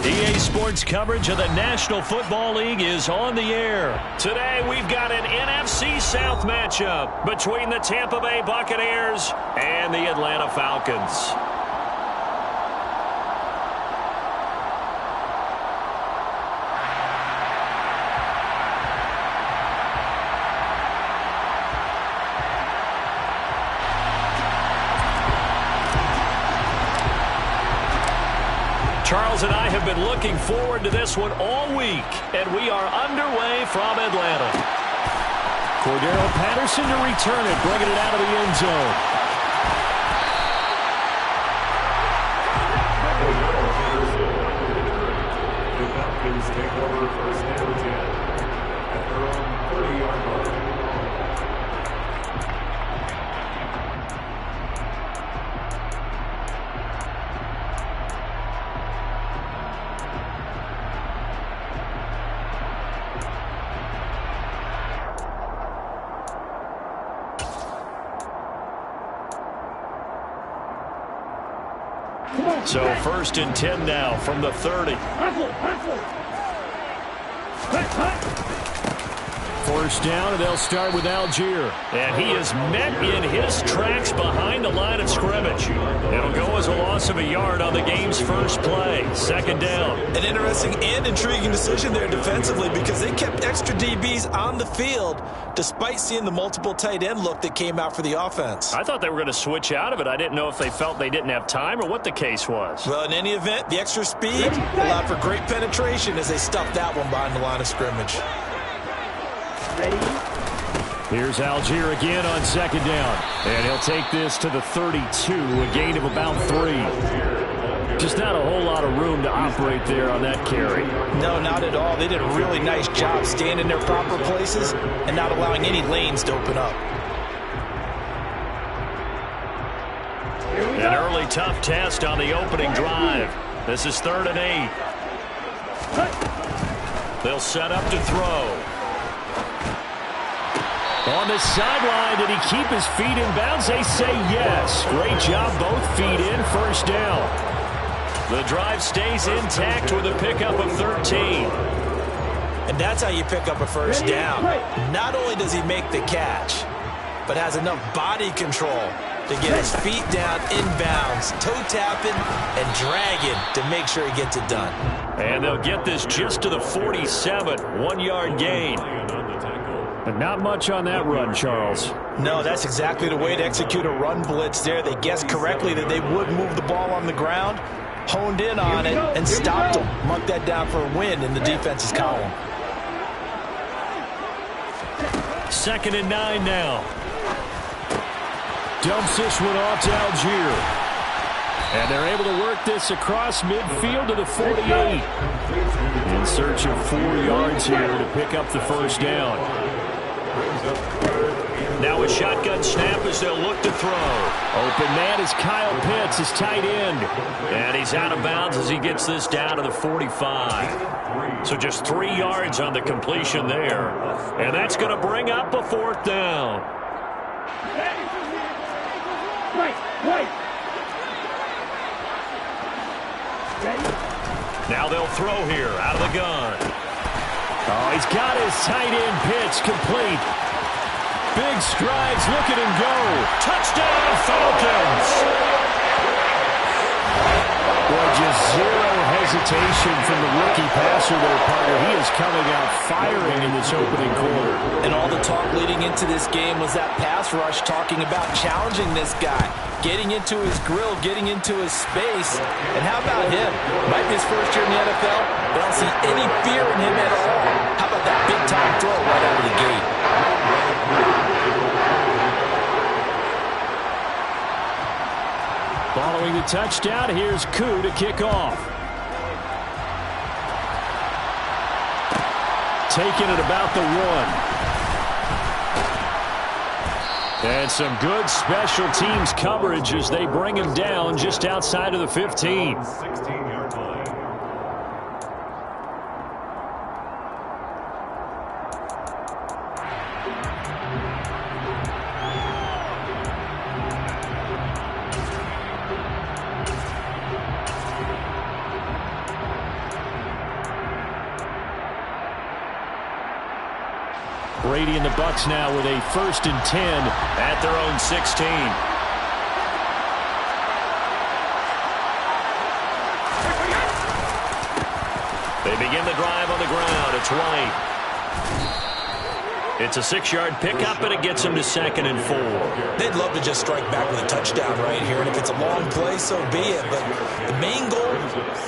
EA Sports coverage of the National Football League is on the air. Today we've got an NFC South matchup between the Tampa Bay Buccaneers and the Atlanta Falcons. Charles and I have been looking forward to this one all week, and we are underway from Atlanta. Cordero Patterson to return it, bringing it out of the end zone. The Falcons take over first and 10 at their own 30-yard line. So first and 10 now from the 30. First down, and they'll start with Algier. And he is met in his tracks behind the line of scrimmage. It'll go as a loss of a yard on the game's first play. Second down. An interesting and intriguing decision there defensively because they kept extra DBs on the field despite seeing the multiple tight end look that came out for the offense. I thought they were going to switch out of it. I didn't know if they felt they didn't have time or what the case was. Well, in any event, the extra speed allowed for great penetration as they stuffed that one behind the line of scrimmage. Here's Algier again on second down. And he'll take this to the 32, a gain of about 3. Just not a whole lot of room to operate there on that carry. No, not at all. They did a really nice job staying in their proper places and not allowing any lanes to open up. An early tough test on the opening drive. This is 3rd and 8. They'll set up to throw. On the sideline, did he keep his feet in bounds? They say yes. Great job, both feet in, first down. The drive stays intact with a pickup of 13. And that's how you pick up a first down. Not only does he make the catch, but has enough body control to get his feet down inbounds, toe tapping and dragging to make sure he gets it done. And they'll get this just to the 47, 1-yard gain. But not much on that run, Charles. No, that's exactly the way to execute a run blitz there. They guessed correctly that they would move the ball on the ground, honed in on it, and stopped them. Marked that down for a win in the defense's column. 2nd and 9 now. Dumps this one off to Algier. And they're able to work this across midfield to the 48. In search of 4 yards here to pick up the first down. Now a shotgun snap as they'll look to throw. Open man is Kyle Pitts, his tight end. And he's out of bounds as he gets this down to the 45. So just 3 yards on the completion there. And that's going to bring up a 4th down. Now they'll throw here out of the gun. Oh, he's got his tight end Pitts complete. Big strides, look at him go. Touchdown, Falcons! Boy, just zero hesitation from the rookie passer there, partner. He is coming out firing in this opening quarter. And all the talk leading into this game was that pass rush talking about challenging this guy, getting into his grill, getting into his space. And how about him? Might be his first year in the NFL, but I don't see any fear in him at all. How about that big-time throw right out of the gate? Following the touchdown, here's Koo to kick off. Taking it about the 1. And some good special teams coverage as they bring him down just outside of the 15. 16-yard line. Brady and the Bucs now with a 1st and 10 at their own 16. They begin the drive on the ground. It's White. It's a 6-yard pickup, and it gets him to 2nd and 4. They'd love to just strike back with a touchdown right here, and if it's a long play, so be it. But the main goal,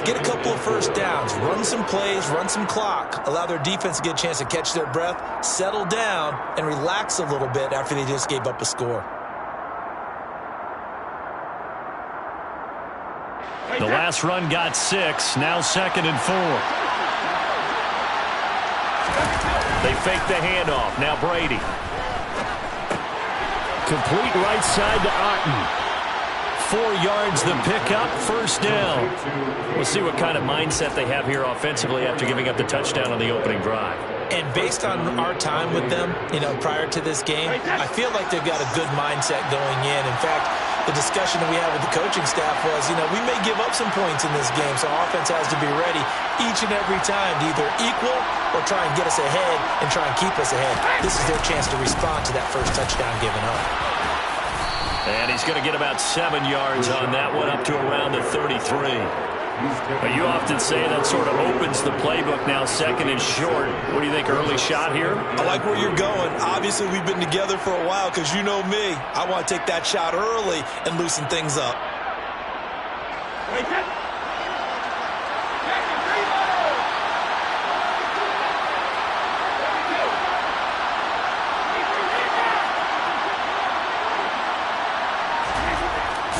get a couple of first downs, run some plays, run some clock, allow their defense to get a chance to catch their breath, settle down, and relax a little bit after they just gave up a score. The last run got 6, now 2nd and 4. They fake the handoff. Now Brady. Complete right side to Otten. 4 yards the pickup, 1st down. We'll see what kind of mindset they have here offensively after giving up the touchdown on the opening drive. And based on our time with them, prior to this game, I feel like they've got a good mindset going in. In fact, the discussion that we had with the coaching staff was, we may give up some points in this game, so offense has to be ready each and every time to either equal or try and get us ahead and try and keep us ahead. This is their chance to respond to that first touchdown given up. And he's going to get about 7 yards on that one, up to around the 33. But you often say that sort of opens the playbook now, 2nd and short. What do you think, early shot here? I like where you're going. Obviously, we've been together for a while because you know me. I want to take that shot early and loosen things up.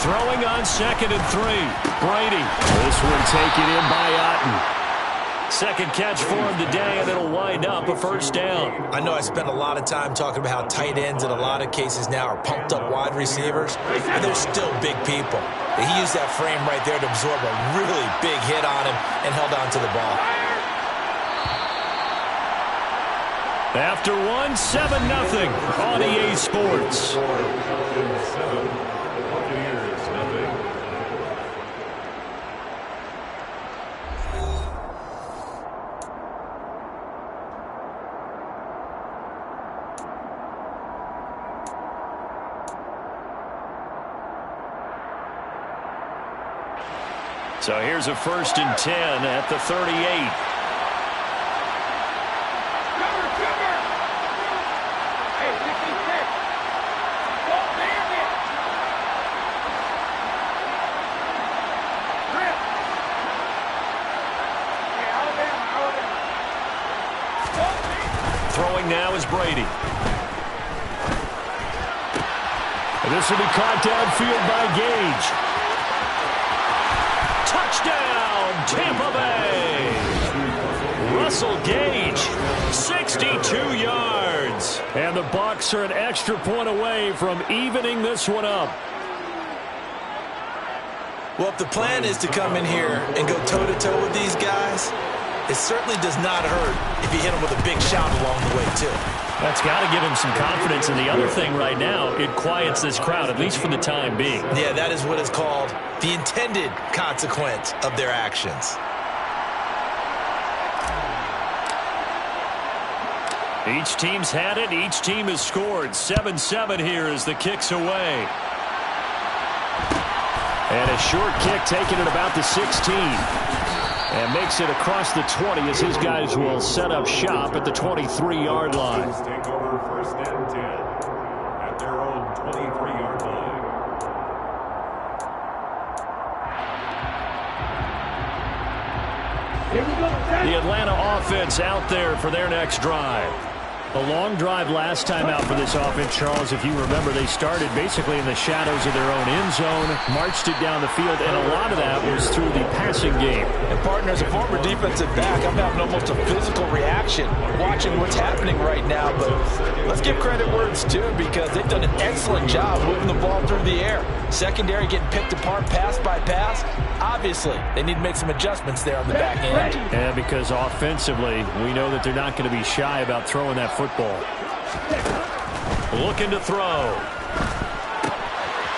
Throwing on 2nd and 3. Brady. This one taken in by Otten. 2nd catch for him today, and it'll wind up a 1st down. I know I spent a lot of time talking about how tight ends in a lot of cases now are pumped up wide receivers, but they're still big people. He used that frame right there to absorb a really big hit on him and held on to the ball. After 7-0 on EA Sports. So here's a 1st and 10 at the 38. Throwing now is Brady. And this will be caught downfield by Gage. Touchdown, Tampa Bay. Russell Gage, 62 yards. And the Bucs are an extra point away from evening this one up. Well, if the plan is to come in here and go toe-to-toe with these guys, it certainly does not hurt if you hit them with a big shout along the way, too. That's got to give him some confidence. And the other thing right now, it quiets this crowd, at least for the time being. Yeah, that is what is called the intended consequence of their actions. Each team's had it. Each team has scored. 7-7 here as the kick's away. And a short kick taken at about the 16. And makes it across the 20 as his guys will set up shop at the 23-yard line. Take over 1st and 10 at their own 23-yard line. The Atlanta offense out there for their next drive. A long drive last time out for this offense, Charles. If you remember, they started basically in the shadows of their own end zone, marched it down the field, and a lot of that was through the passing game. And, partner, as a former defensive back, I'm having almost a physical reaction watching what's happening right now. But let's give credit where it's due because they've done an excellent job moving the ball through the air. Secondary getting picked apart pass by pass. Obviously, they need to make some adjustments there on the back end. Yeah, because offensively, we know that they're not going to be shy about throwing that football. Looking to throw.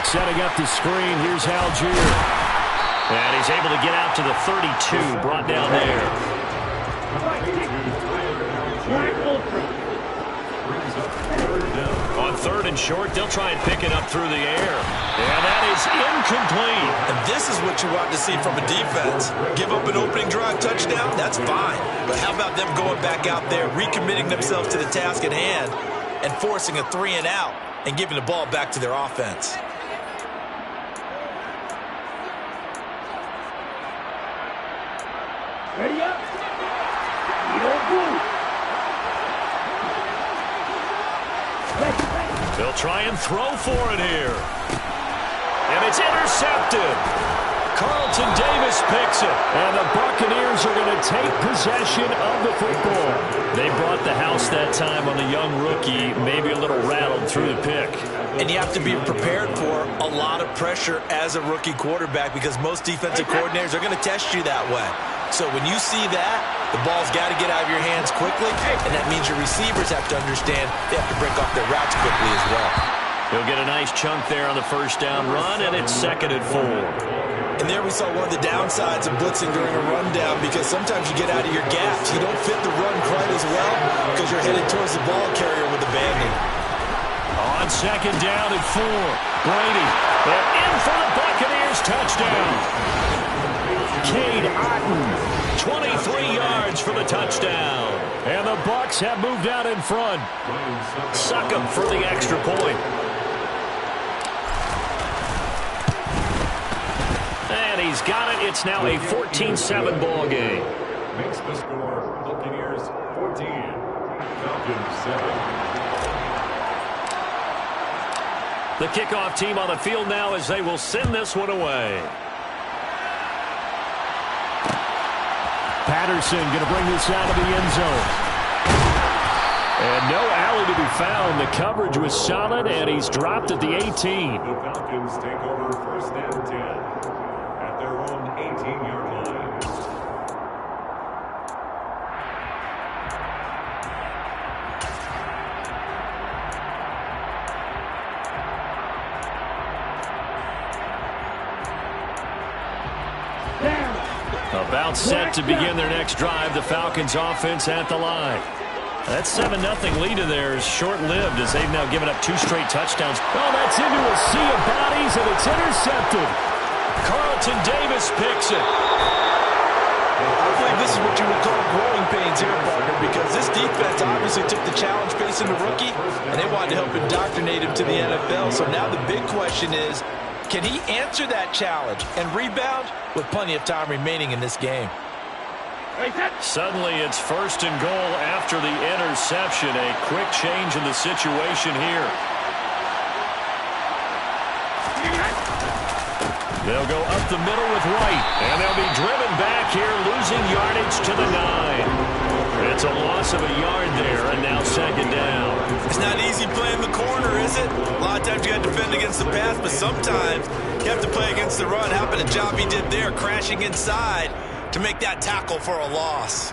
Setting up the screen. Here's Algier. And he's able to get out to the 32. Brought down there. On 3rd and short, they'll try and pick it up through the air. And that is incomplete. And this is what you want to see from a defense. Give up an opening drive touchdown, that's fine. But how about them going back out there, recommitting themselves to the task at hand, and forcing a 3 and out, and giving the ball back to their offense. Ready up. They'll try and throw for it here. And it's intercepted. Carlton Davis picks it. And the Buccaneers are going to take possession of the football. They brought the house that time on the young rookie, maybe a little rattled through the pick. And you have to be prepared for a lot of pressure as a rookie quarterback because most defensive coordinators are going to test you that way. So when you see that, the ball's got to get out of your hands quickly, and that means your receivers have to understand they have to break off their routes quickly as well. He'll get a nice chunk there on the first down run, and it's 2nd and 4. And there we saw one of the downsides of blitzing during a rundown because sometimes you get out of your gaps. You don't fit the run quite as well because you're headed towards the ball carrier with abandon. On 2nd down and 4, Brady. They're in for the Buccaneers touchdown. Cade Otton, 23 yards for the touchdown. And the Bucs have moved out in front. Suck 'em for the extra point. And he's got it. It's now a 14-7 ball game. Makes the score Buccaneers 14, Falcons 7. The kickoff team on the field now as they will send this one away. Patterson going to bring this out of the end zone. And no alley to be found. The coverage was solid, and he's dropped at the 18. The Falcons take over 1st and 10 at their own 18-yard line. About set to begin their next drive. The Falcons offense at the line. That 7-0 lead of theirs short-lived as they've now given up 2 straight touchdowns. Oh, that's into a sea of bodies, and it's intercepted. Carlton Davis picks it. I believe this is what you would call growing pains here, partner, because this defense obviously took the challenge facing the rookie, and they wanted to help indoctrinate him to the NFL. So now the big question is, can he answer that challenge and rebound with plenty of time remaining in this game? Suddenly it's 1st and goal after the interception. A quick change in the situation here. They'll go up the middle with White, and they'll be driven back here, losing yardage to the 9. It's a loss of a yard there, and now 2nd down. It's not easy playing the corner, is it? A lot of times you got to defend against the pass, but sometimes you have to play against the run. How about the job he did there, crashing inside to make that tackle for a loss?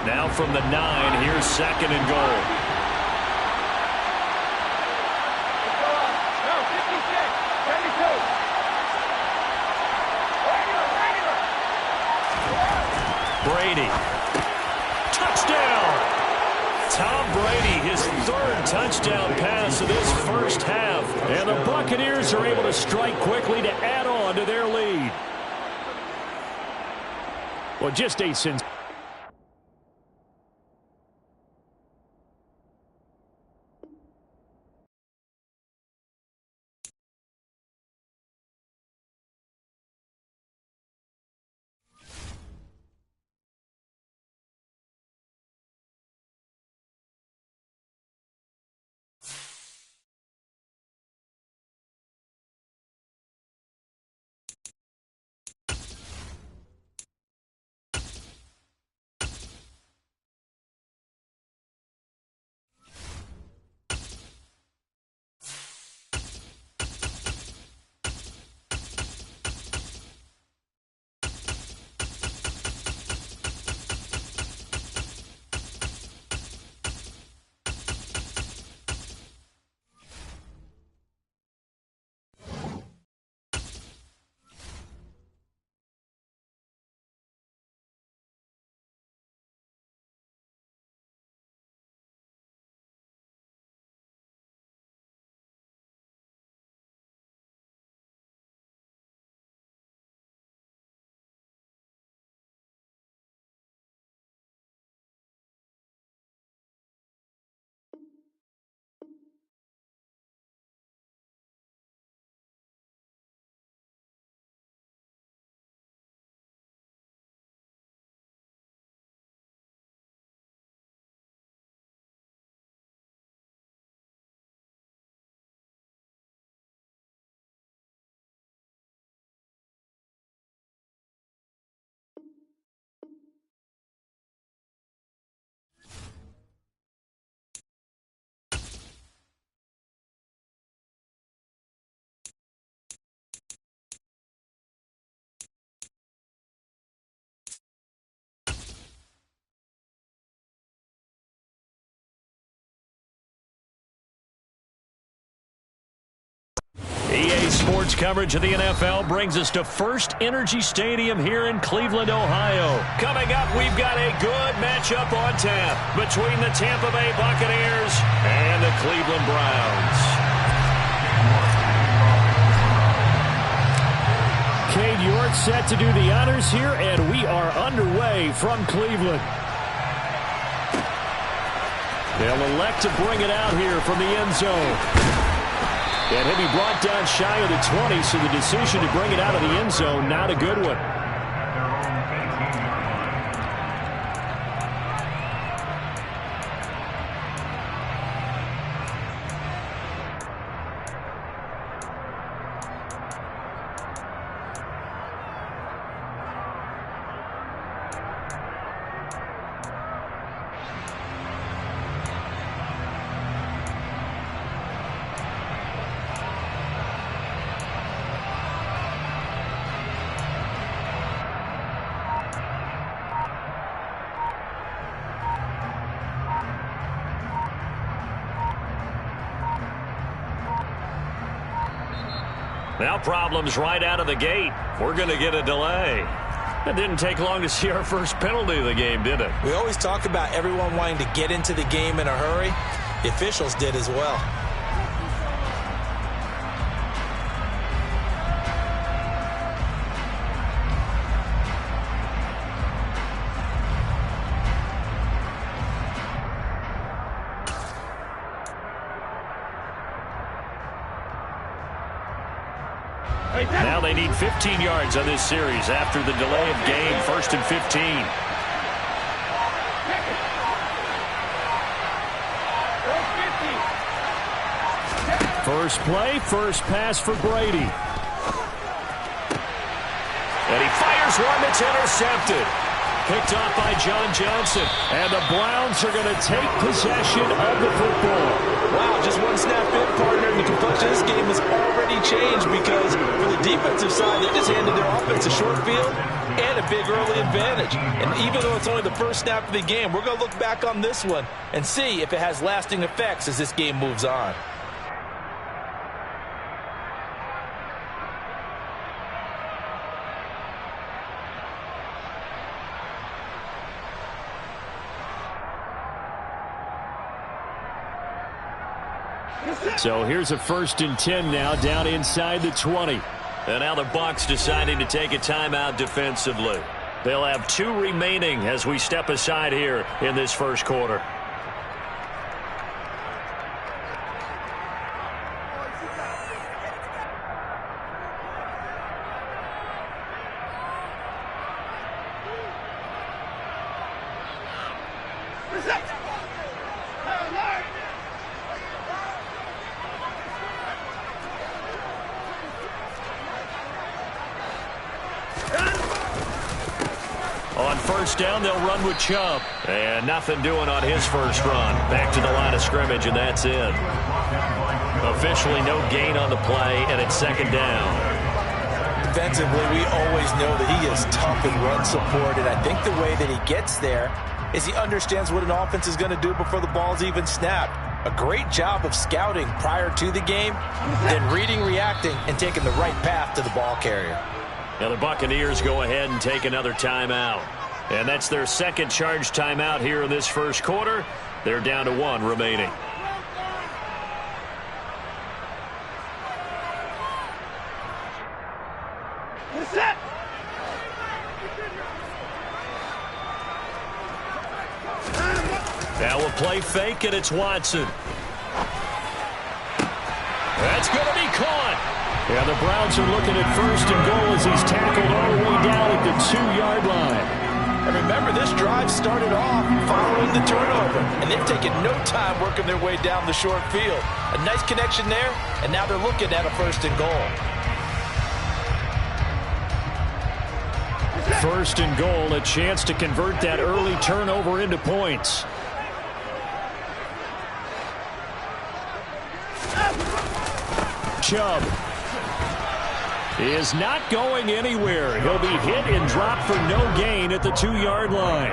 Now from the 9, here's 2nd and goal. Brady. Touchdown! Tom Brady, his 3rd touchdown pass of this first half. And the Buccaneers are able to strike quickly to add on to their lead. Well, just a sense. Sports coverage of the NFL brings us to First Energy Stadium here in Cleveland, Ohio. Coming up, we've got a good matchup on tap between the Tampa Bay Buccaneers and the Cleveland Browns. Cade York set to do the honors here, and we are underway from Cleveland. They'll elect to bring it out here from the end zone. And he'll be brought down shy of the 20, so the decision to bring it out of the end zone, not a good one. Now problems right out of the gate. We're going to get a delay. It didn't take long to see our first penalty of the game, did it? We always talk about everyone wanting to get into the game in a hurry. The officials did as well. Now they need 15 yards on this series after the delay of game. 1st and 15. First play, first pass for Brady. And he fires one that's intercepted. Picked off by John Johnson. And the Browns are going to take possession of the football. Wow, just one snap in, partner, and the complexion of this game has already changed because for the defensive side, they just handed their offense a short field and a big early advantage. And even though it's only the first snap of the game, we're going to look back on this one and see if it has lasting effects as this game moves on. So here's a 1st and 10 now down inside the 20. And now the Bucs deciding to take a timeout defensively. They'll have 2 remaining as we step aside here in this first quarter. On first down, they'll run with Chubb. And nothing doing on his first run. Back to the line of scrimmage, and that's it. Officially no gain on the play, and it's 2nd down. Defensively, we always know that he is tough in run support, and I think the way that he gets there is he understands what an offense is going to do before the ball's even snapped. A great job of scouting prior to the game, then reading, reacting, and taking the right path to the ball carrier. Now the Buccaneers go ahead and take another timeout. And that's their 2nd charge timeout here in this first quarter. They're down to 1 remaining. Now we'll play fake, and it's Watson. That's going to be caught. Yeah, the Browns are looking at 1st and goal as he's tackled all the way down at the 2-yard line. And remember, this drive started off following the turnover, and they've taken no time working their way down the short field. A nice connection there, and now they're looking at a 1st and goal. 1st and goal, a chance to convert that early turnover into points. Chubb is not going anywhere. He'll be hit and dropped for no gain at the 2-yard line.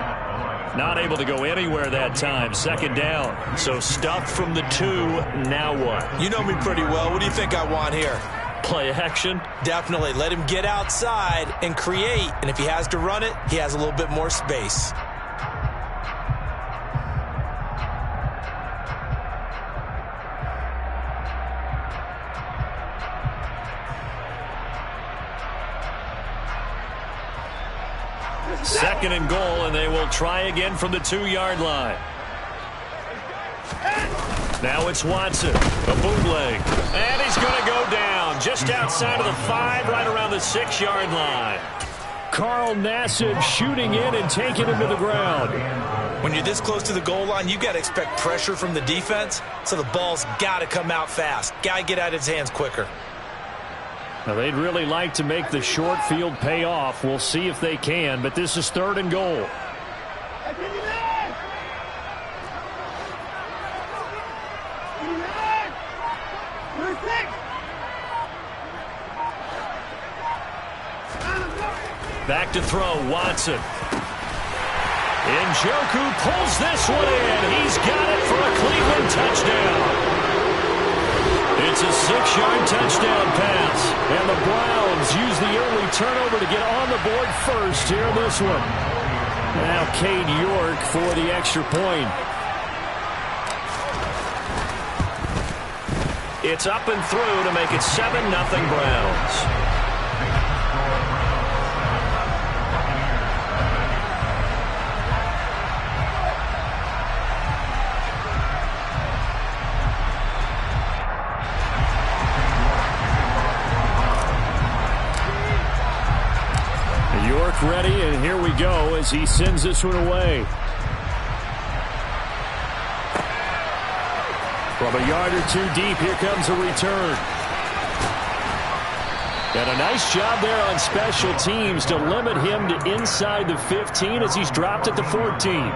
Not able to go anywhere that time. 2nd down. So stuffed from the 2. Now what? You know me pretty well. What do you think I want here? Play action. Definitely. Let him get outside and create. And if he has to run it, he has a little bit more space. Second and goal, and they will try again from the 2-yard line. Now it's Watson, a bootleg, and he's going to go down just outside of the 5, right around the 6-yard line. Carl Nassib shooting in and taking him to the ground. When you're this close to the goal line, you've got to expect pressure from the defense, so the ball's got to come out fast. Got to get out of his hands quicker. Now, they'd really like to make the short field pay off. We'll see if they can, but this is 3rd and goal. Back to throw, Watson. Njoku pulls this one in. He's got it for a Cleveland touchdown. It's a 6-yard touchdown pass. And the Browns use the early turnover to get on the board first here in this one. Now Cade York for the extra point. It's up and through to make it 7-0 Browns. York ready, and here we go as he sends this one away. From a yard or two deep, here comes a return. And a nice job there on special teams to limit him to inside the 15 as he's dropped at the 14.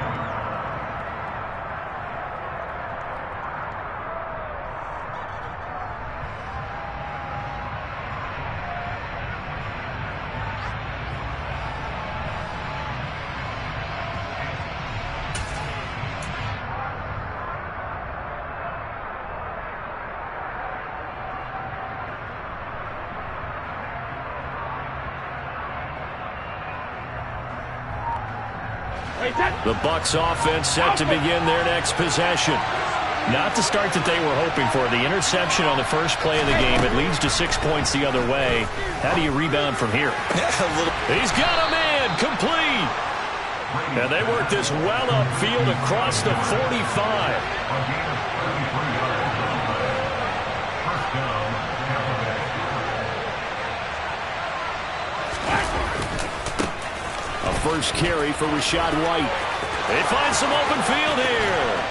The Bucs offense set to begin their next possession. Not the start that they were hoping for. The interception on the first play of the game. It leads to 6 points the other way. How do you rebound from here? He's got a man complete. And they work this well upfield across the 45. First carry for Rachaad White. They find some open field here.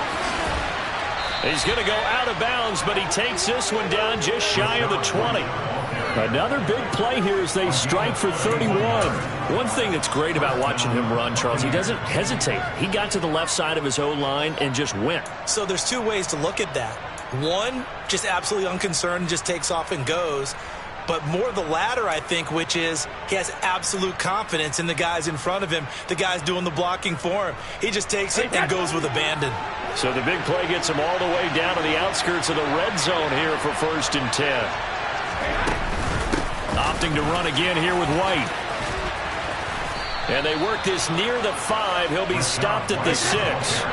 He's going to go out of bounds, but he takes this one down just shy of the 20. Another big play here as they strike for 31. One thing that's great about watching him run, Charles, he doesn't hesitate. He got to the left side of his O-line and just went. So there's two ways to look at that. One, just absolutely unconcerned, just takes off and goes. But more the latter, I think, which is he has absolute confidence in the guys in front of him, the guys doing the blocking for him. He just takes it and goes with abandon. So the big play gets him all the way down to the outskirts of the red zone here for 1st and 10. Opting to run again here with White. And they work this near the 5. He'll be stopped at the 6.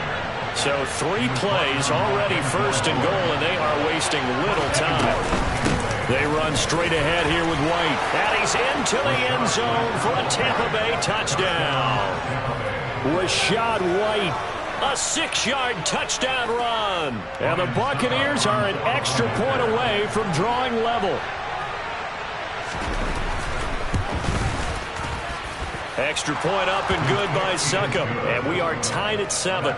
So 3 plays already 1st and goal, and they are wasting little time. They run straight ahead here with White. And he's into the end zone for a Tampa Bay touchdown. Rachaad White, a 6-yard touchdown run. And the Buccaneers are an extra point away from drawing level. Extra point up and good by Succop. And we are tied at 7.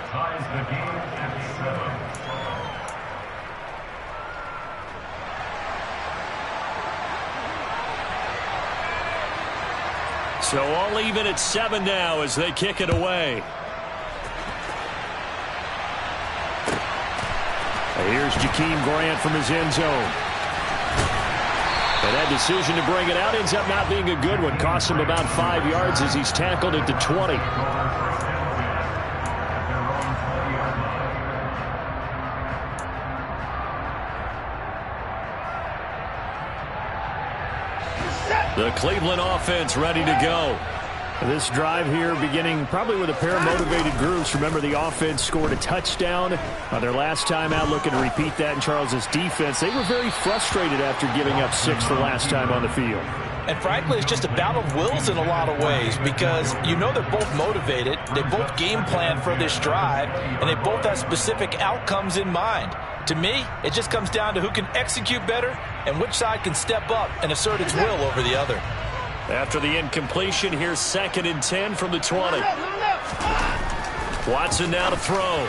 So all even at 7 now as they kick it away. Here's Jakeem Grant from his end zone. And that decision to bring it out ends up not being a good one. Costs him about 5 yards as he's tackled at the 20. The Cleveland offense ready to go. This drive here beginning probably with a pair of motivated groups. Remember, the offense scored a touchdown their last time out. Looking to repeat that in Charles's defense. They were very frustrated after giving up 6 the last time on the field. And frankly, it's just a battle of wills in a lot of ways because you know they're both motivated. They both game plan for this drive, and they both have specific outcomes in mind. To me, it just comes down to who can execute better and which side can step up and assert its will over the other. After the incompletion, here's 2nd and 10 from the 20. Watson now to throw.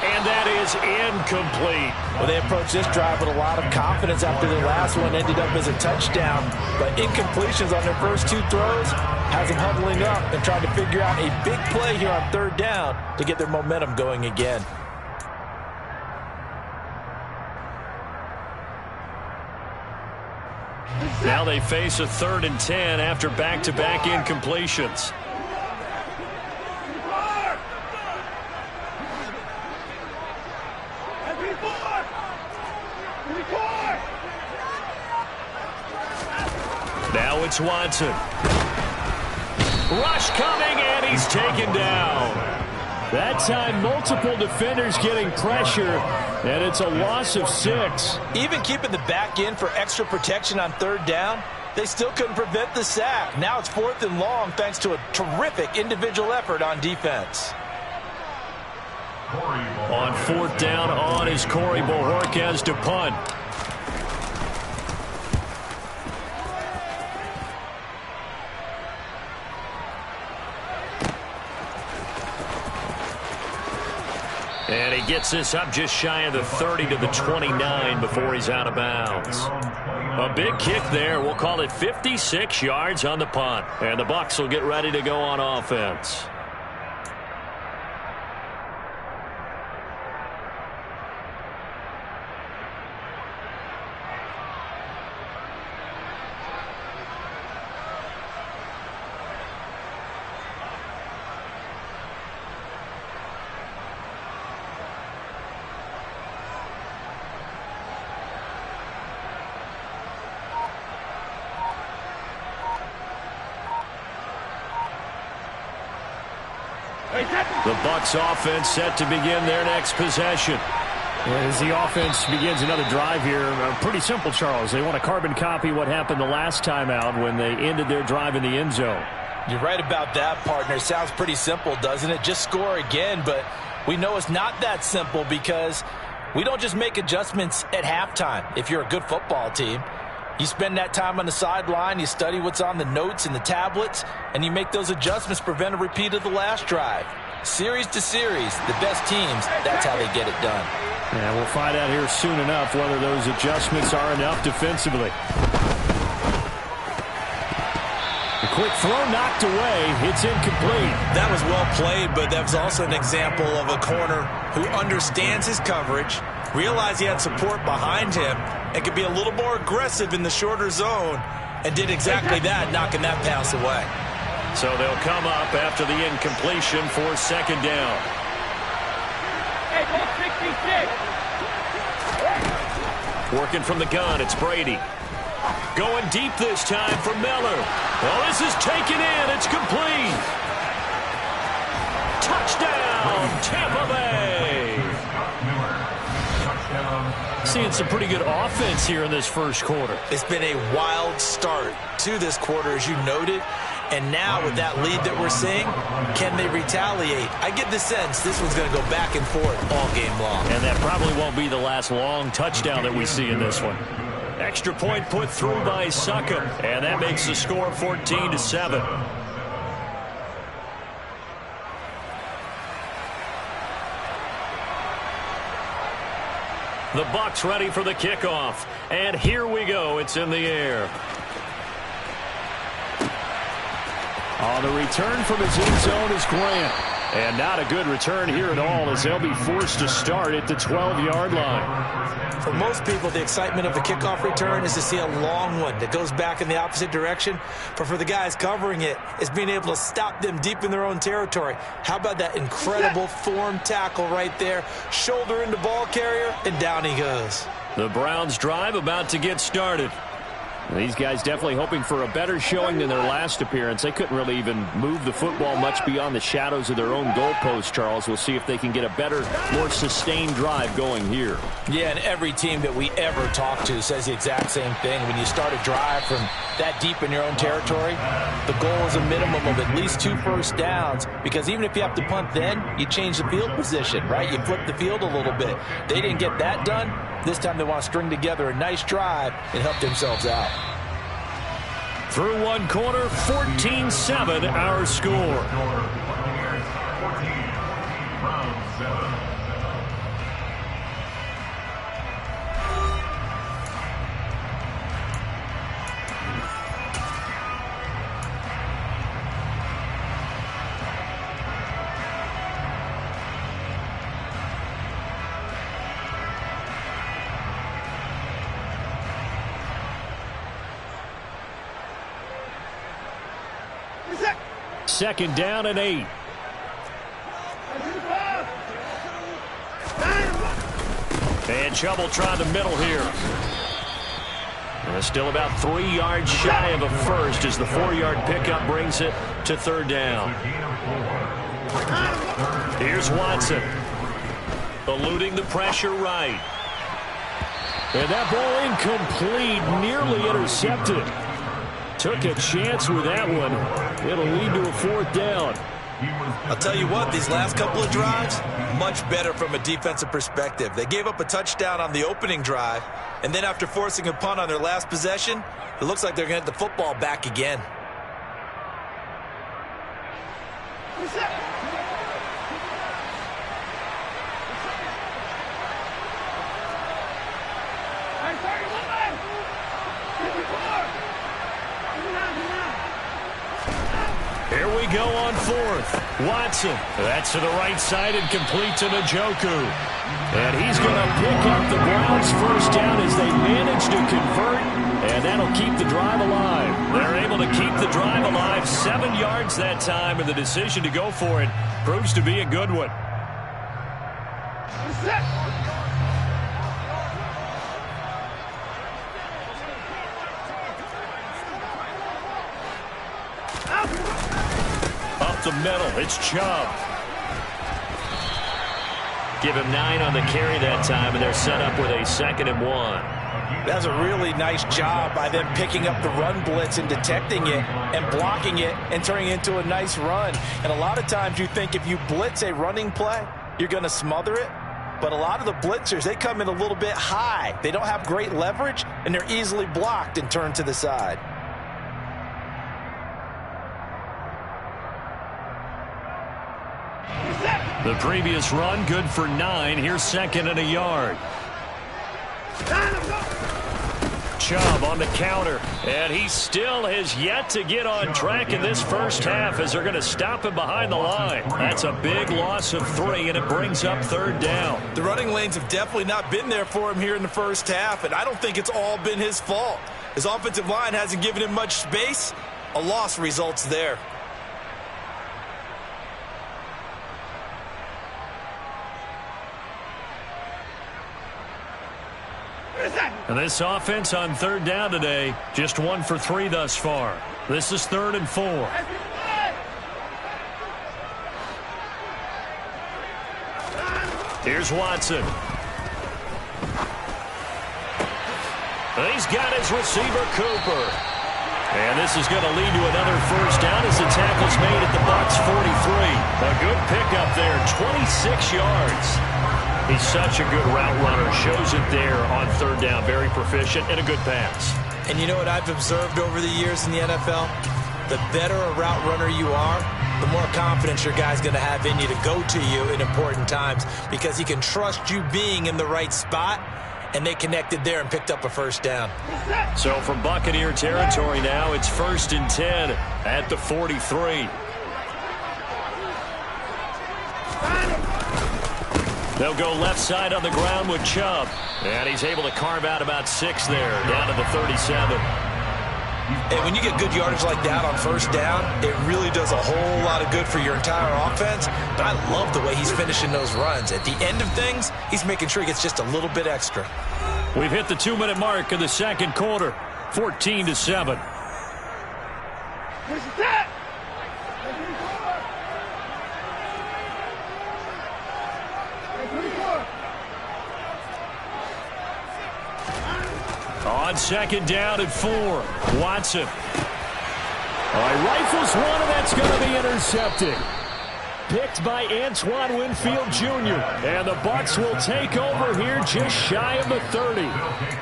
And that is incomplete. Well, they approached this drive with a lot of confidence after the last one ended up as a touchdown. But incompletions on their first 2 throws has them huddling up and trying to figure out a big play here on 3rd down to get their momentum going again. Now they face a 3rd and 10 after back-to-back incompletions. Now it's Watson. Rush coming, and he's taken down. That time, multiple defenders getting pressure, and it's a loss of 6. Even keeping the back in for extra protection on 3rd down, they still couldn't prevent the sack. Now it's 4th and long thanks to a terrific individual effort on defense. On 4th down on is Corey Bojorquez to punt. And he gets this up just shy of the 30 to the 29 before he's out of bounds. A big kick there. We'll call it 56 yards on the punt. And the Bucs will get ready to go on offense. The Bucs offense set to begin their next possession. As the offense begins another drive here, pretty simple, Charles. They want to carbon copy what happened the last time out when they ended their drive in the end zone. You're right about that, partner. Sounds pretty simple, doesn't it? Just score again, but we know it's not that simple because we don't just make adjustments at halftime. If you're a good football team, you spend that time on the sideline, you study what's on the notes and the tablets, and you make those adjustments to prevent a repeat of the last drive. Series to series, the best teams, that's how they get it done. Yeah, we'll find out here soon enough whether those adjustments are enough defensively. A quick throw knocked away. It's incomplete. That was well played, but that was also an example of a corner who understands his coverage, realized he had support behind him, and could be a little more aggressive in the shorter zone, and did exactly that, knocking that pass away. So they'll come up after the incompletion for 2nd down. Working from the gun, it's Brady. Going deep this time for Miller. Well, this is taken in. It's complete. Touchdown, Tampa Bay. Seeing some pretty good offense here in this first quarter. It's been a wild start to this quarter, as you noted. And now with that lead that we're seeing, can they retaliate? I get the sense this one's going to go back and forth all game long. And that probably won't be the last long touchdown that we see in this one. Extra point put through by Suckup, and that makes the score 14-7. The Bucs ready for the kickoff. And here we go. It's in the air. On the return from his end zone is Grant. And not a good return here at all as they'll be forced to start at the 12-yard line. For most people, the excitement of a kickoff return is to see a long one that goes back in the opposite direction. But for the guys covering it, it's being able to stop them deep in their own territory. How about that incredible form tackle right there? Shoulder into ball carrier, and down he goes. The Browns drive about to get started. These guys definitely hoping for a better showing than their last appearance. They couldn't really even move the football much beyond the shadows of their own goalpost, Charles. We'll see if they can get a better, more sustained drive going here. Yeah, and every team that we ever talk to says the exact same thing. When you start a drive from that deep in your own territory, the goal is a minimum of at least 2 first downs, because even if you have to punt then, you change the field position, right? You flip the field a little bit. They didn't get that done. This time they want to string together a nice drive and help themselves out. Through one quarter, 14-7 our score. Second down and 8. And Chubb trying the middle here. And still about 3 yards shy of a first as the 4-yard pickup brings it to third down. Here's Watson. Eluding the pressure right. And that ball incomplete, nearly intercepted. Took a chance with that one. It'll lead to a 4th down. I'll tell you what, these last couple of drives, much better from a defensive perspective. They gave up a touchdown on the opening drive, and then after forcing a punt on their last possession, it looks like they're going to get the football back again. Here we go on 4th. Watson. That's to the right side and complete to Njoku. And he's going to pick up the Browns' first down as they manage to convert. And that'll keep the drive alive. They're able to keep the drive alive. 7 yards that time, and the decision to go for it proves to be a good one. The middle, it's Chubb. Give him 9 on the carry that time, and they're set up with a 2nd and 1. That's a really nice job by them picking up the run blitz and detecting it and blocking it and turning it into a nice run. And a lot of times you think if you blitz a running play, you're going to smother it. But a lot of the blitzers, they come in a little bit high. They don't have great leverage, and they're easily blocked and turned to the side. The previous run, good for 9. Here's 2nd and a yard. Chubb on the counter, and he still has yet to get on track in this first half as they're going to stop him behind the line. That's a big loss of 3, and it brings up 3rd down. The running lanes have definitely not been there for him here in the first half, and I don't think it's all been his fault. His offensive line hasn't given him much space. A loss results there. And this offense on 3rd down today, just 1 for 3 thus far. This is 3rd and 4. Here's Watson. He's got his receiver, Cooper. And this is going to lead to another first down as the tackle's made at the Bucs 43. A good pickup there, 26 yards. He's such a good route runner. Shows it there on 3rd down. Very proficient and a good pass. And you know what I've observed over the years in the NFL? The better a route runner you are, the more confidence your guy's going to have in you to go to you in important times because he can trust you being in the right spot, and they connected there and picked up a first down. So from Buccaneer territory now, it's 1st and 10 at the 43. They'll go left side on the ground with Chubb. And he's able to carve out about 6 there, down to the 37. And when you get good yardage like that on first down, it really does a whole lot of good for your entire offense. But I love the way he's finishing those runs. At the end of things, he's making sure he gets just a little bit extra. We've hit the 2-minute mark of the 2nd quarter. 14-7. On second down and 4, Watson. Rifles one, and that's going to be intercepted. Picked by Antoine Winfield Jr. And the Bucs will take over here just shy of the 30.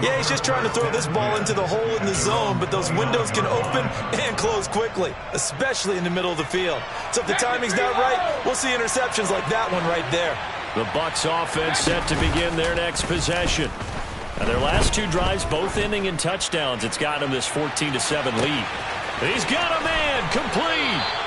Yeah, he's just trying to throw this ball into the hole in the zone, but those windows can open and close quickly, especially in the middle of the field. So if the timing's not right, we'll see interceptions like that one right there. The Bucs offense set to begin their next possession. And their last 2 drives both ending in touchdowns. It's got him this 14-7 lead. He's got a man complete.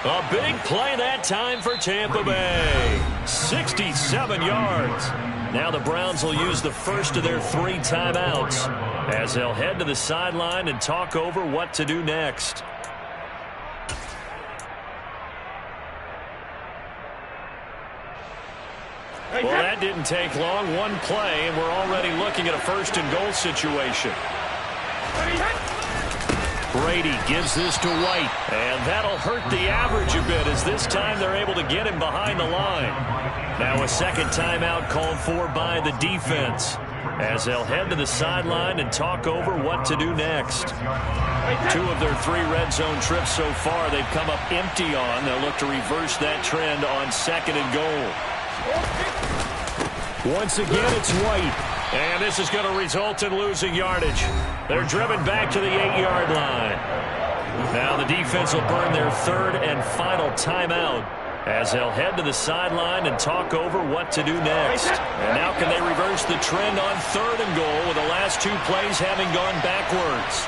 A big play that time for Tampa Bay. 67 yards. Now the Browns will use the first of their 3 timeouts as they'll head to the sideline and talk over what to do next. Well, that didn't take long. 1 play, and we're already looking at a first-and-goal situation. Brady gives this to White, and that'll hurt the average a bit as this time they're able to get him behind the line. Now a second timeout called for by the defense as they'll head to the sideline and talk over what to do next. 2 of their 3 red zone trips so far they've come up empty on. They'll look to reverse that trend on second and goal. Once again, it's White. And this is going to result in losing yardage. They're driven back to the 8-yard line. Now the defense will burn their 3rd and final timeout as they'll head to the sideline and talk over what to do next. And now can they reverse the trend on 3rd and goal with the last 2 plays having gone backwards?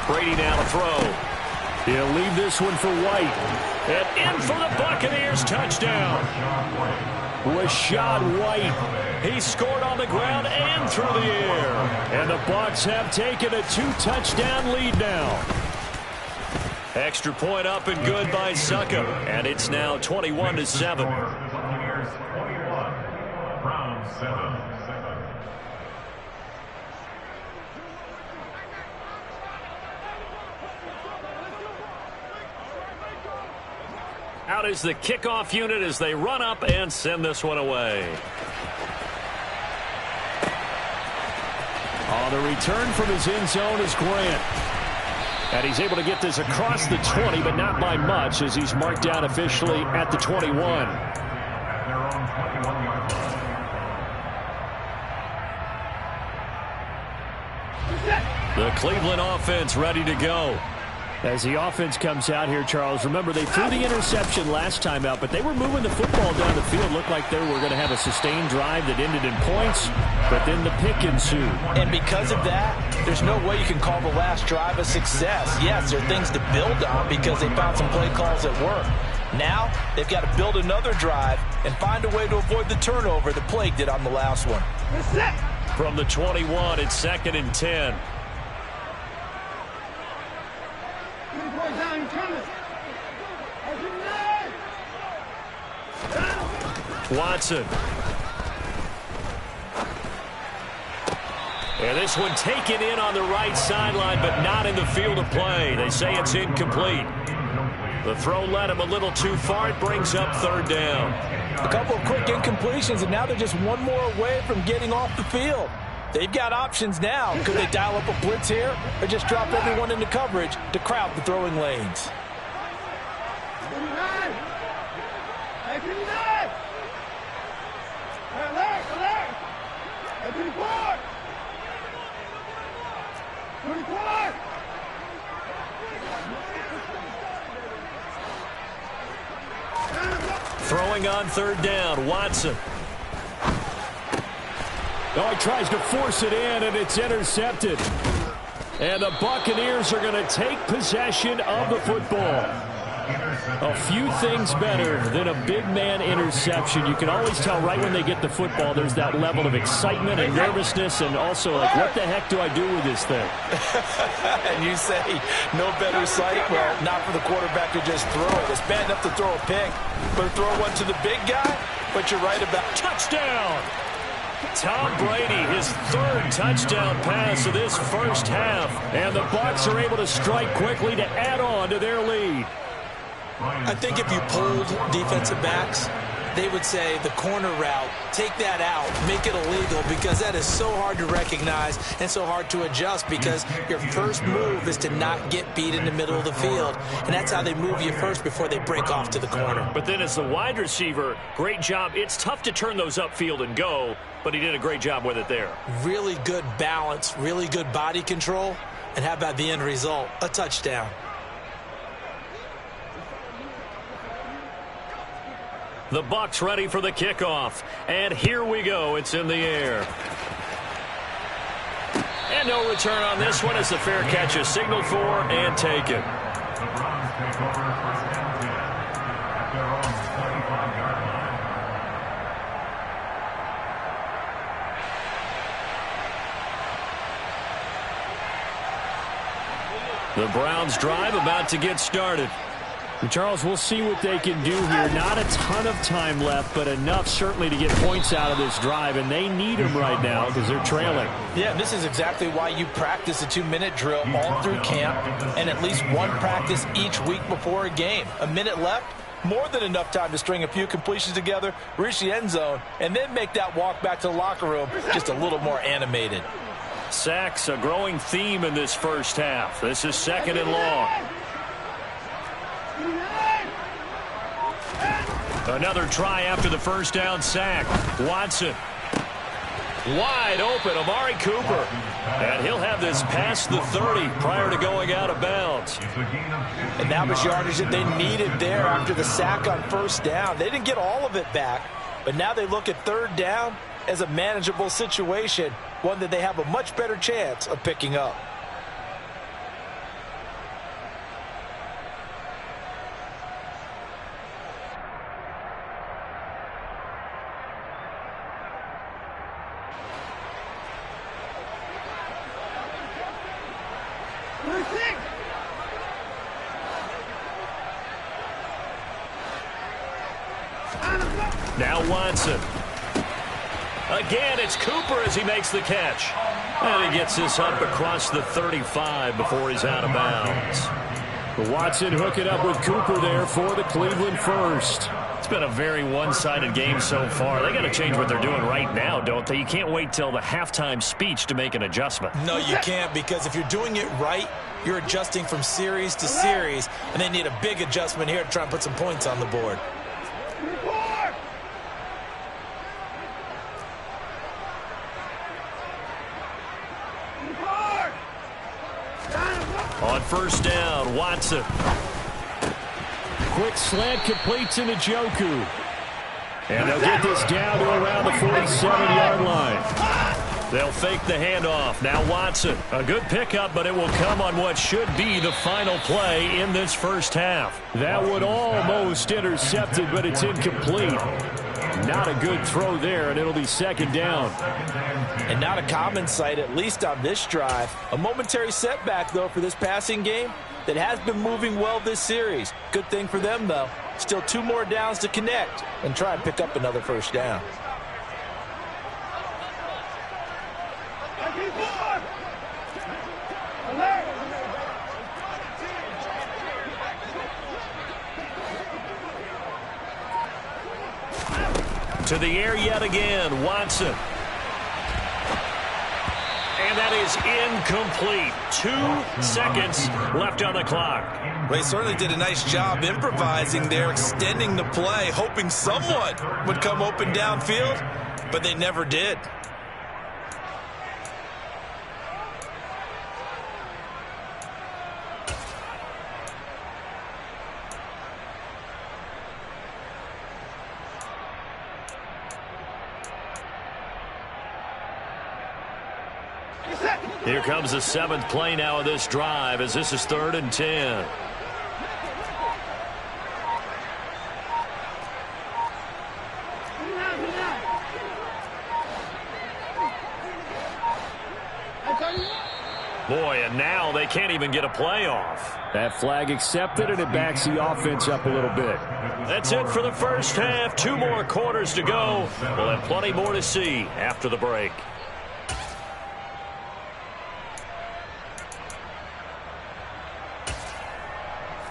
Brady now to throw. He'll leave this one for White. And in for the Buccaneers touchdown. Rashad White. He scored on the ground and through the air. And the Bucs have taken a 2-touchdown lead now. Extra point up and good by Suckup. And it's now 21-7. Buccaneers 21, Browns 7. Out is the kickoff unit as they run up and send this one away. On the return from his end zone is Grant. And he's able to get this across the 20, but not by much as he's marked down officially at the 21. The Cleveland offense ready to go. As the offense comes out here, Charles, remember they threw the interception last time out, but they were moving the football down the field. Looked like they were going to have a sustained drive that ended in points, but then the pick ensued. And because of that, there's no way you can call the last drive a success. Yes, there are things to build on because they found some play calls that work. Now, they've got to build another drive and find a way to avoid the turnover that plagued it on the last one. From the 21, it's 2nd and 10. Watson. And this one taken in on the right sideline, but not in the field of play. They say it's incomplete. The throw led him a little too far. It brings up 3rd down. A couple of quick incompletions, and now they're just one more away from getting off the field. They've got options now. Could they dial up a blitz here or just drop everyone into coverage to crowd the throwing lanes? Throwing on 3rd down, Watson. Oh, he tries to force it in, and it's intercepted. And the Buccaneers are going to take possession of the football. A few things better than a big man interception. You can always tell right when they get the football, there's that level of excitement and nervousness, and also like, what the heck do I do with this thing? And you say no better sight? Well, not for the quarterback to just throw it. It's bad enough to throw a pick, but throw one to the big guy? But you're right about touchdown. Tom Brady, his third touchdown pass of this first half. And the Bucs are able to strike quickly to add on to their lead. I think if you polled defensive backs, they would say the corner route, take that out, make it illegal, because that is so hard to recognize and so hard to adjust, because your first move is to not get beat in the middle of the field. And that's how they move you first before they break off to the corner. But then as the wide receiver, great job. It's tough to turn those upfield and go, but he did a great job with it there. Really good balance, really good body control. And how about the end result? A touchdown. The Bucs ready for the kickoff. And here we go. It's in the air. And no return on this one as the fair catch is signaled for and taken. The Browns take over first and 10 at their own 35-yard line. The Browns drive about to get started. And Charles, we'll see what they can do here. Not a ton of time left, but enough certainly to get points out of this drive, and they need them right now because they're trailing. Yeah, this is exactly why you practice a 2-minute drill all through camp and at least one practice each week before a game. A minute left, more than enough time to string a few completions together, reach the end zone, and then make that walk back to the locker room just a little more animated. Sacks, a growing theme in this first half. This is 2nd and long. Another try after the first down sack. Watson. Wide open, Amari Cooper. And he'll have this past the 30 prior to going out of bounds. And that was yardage that they needed there after the sack on first down. They didn't get all of it back, but now they look at 3rd down as a manageable situation, one that they have a much better chance of picking up. Now Watson. Again, it's Cooper as he makes the catch. And he gets this up across the 35 before he's out of bounds. But Watson hook it up with Cooper there for the Cleveland first. It's been a very one-sided game so far. They got to change what they're doing right now, don't they? You can't wait till the halftime speech to make an adjustment. No, you can't, because if you're doing it right, you're adjusting from series to series, and they need a big adjustment here to try and put some points on the board. On first down, Watson. Quick slant completes into Njoku. And they'll get this down to around the 47-yard line. They'll fake the handoff. Now Watson. A good pickup, but it will come on what should be the final play in this first half. That would almost intercepted, but it's incomplete. Not a good throw there, and it'll be 2nd down. And not a common sight, at least on this drive. A momentary setback, though, for this passing game that has been moving well this series. Good thing for them, though. Still 2 more downs to connect and try and pick up another first down. To the air yet again, Watson. And that is incomplete. 2 seconds left on the clock. They certainly did a nice job improvising there, extending the play, hoping someone would come open downfield, but they never did. Here comes the 7th play now of this drive as this is 3rd and 10. Boy, and now they can't even get a playoff. That flag accepted, and it backs the offense up a little bit. That's it for the first half. 2 more quarters to go. We'll have plenty more to see after the break.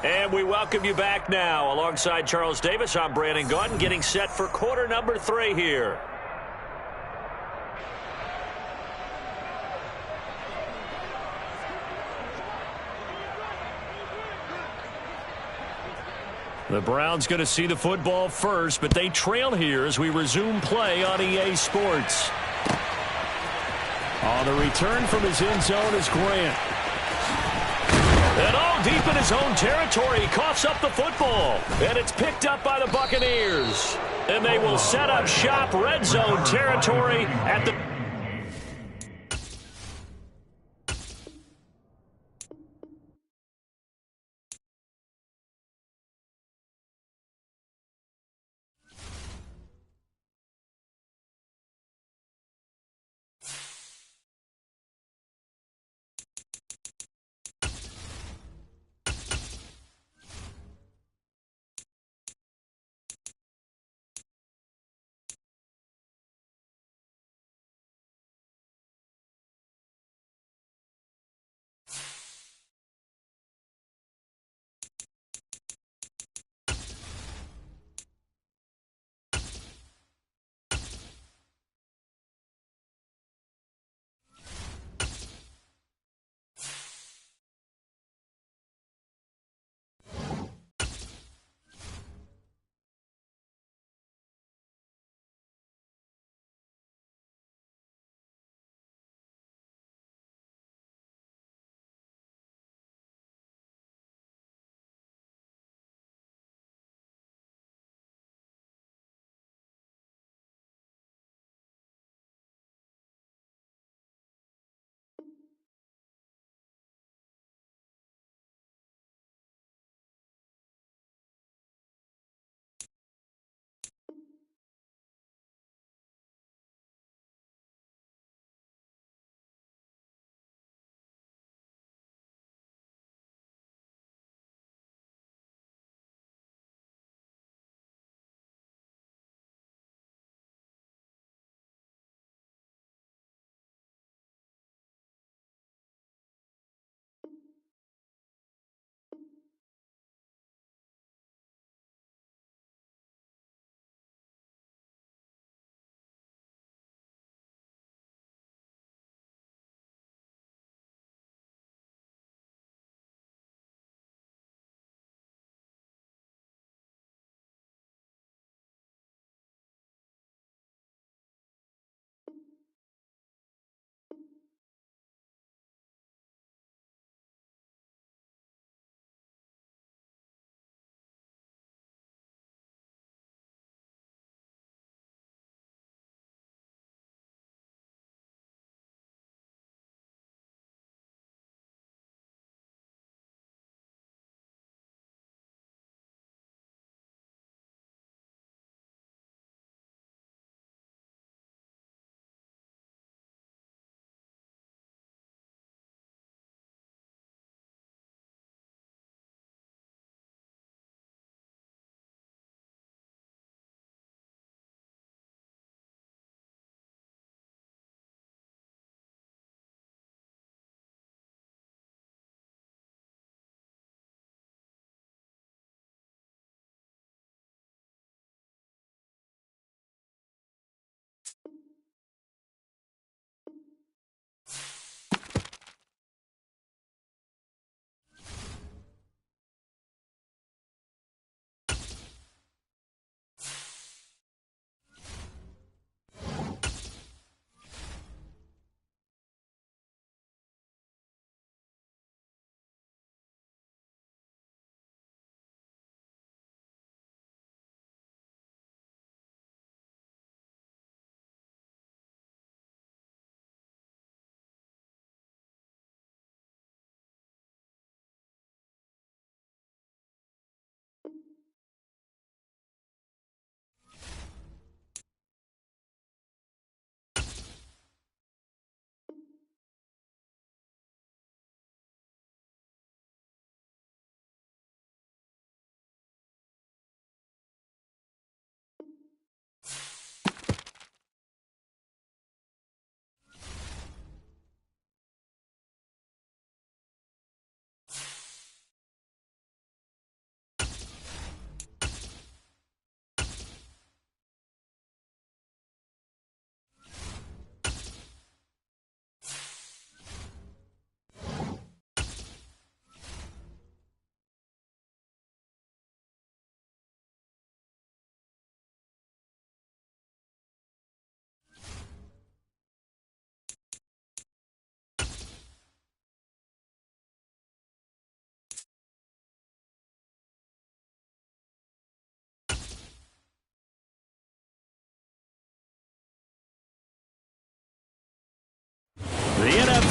And we welcome you back now. Alongside Charles Davis, I'm Brandon Gaudin, getting set for quarter number 3 here. The Browns going to see the football first, but they trail here as we resume play on EA Sports. On the return from his end zone is Grant. And all deep in his own territory, he coughs up the football. And it's picked up by the Buccaneers. And they will set up shop red zone territory at the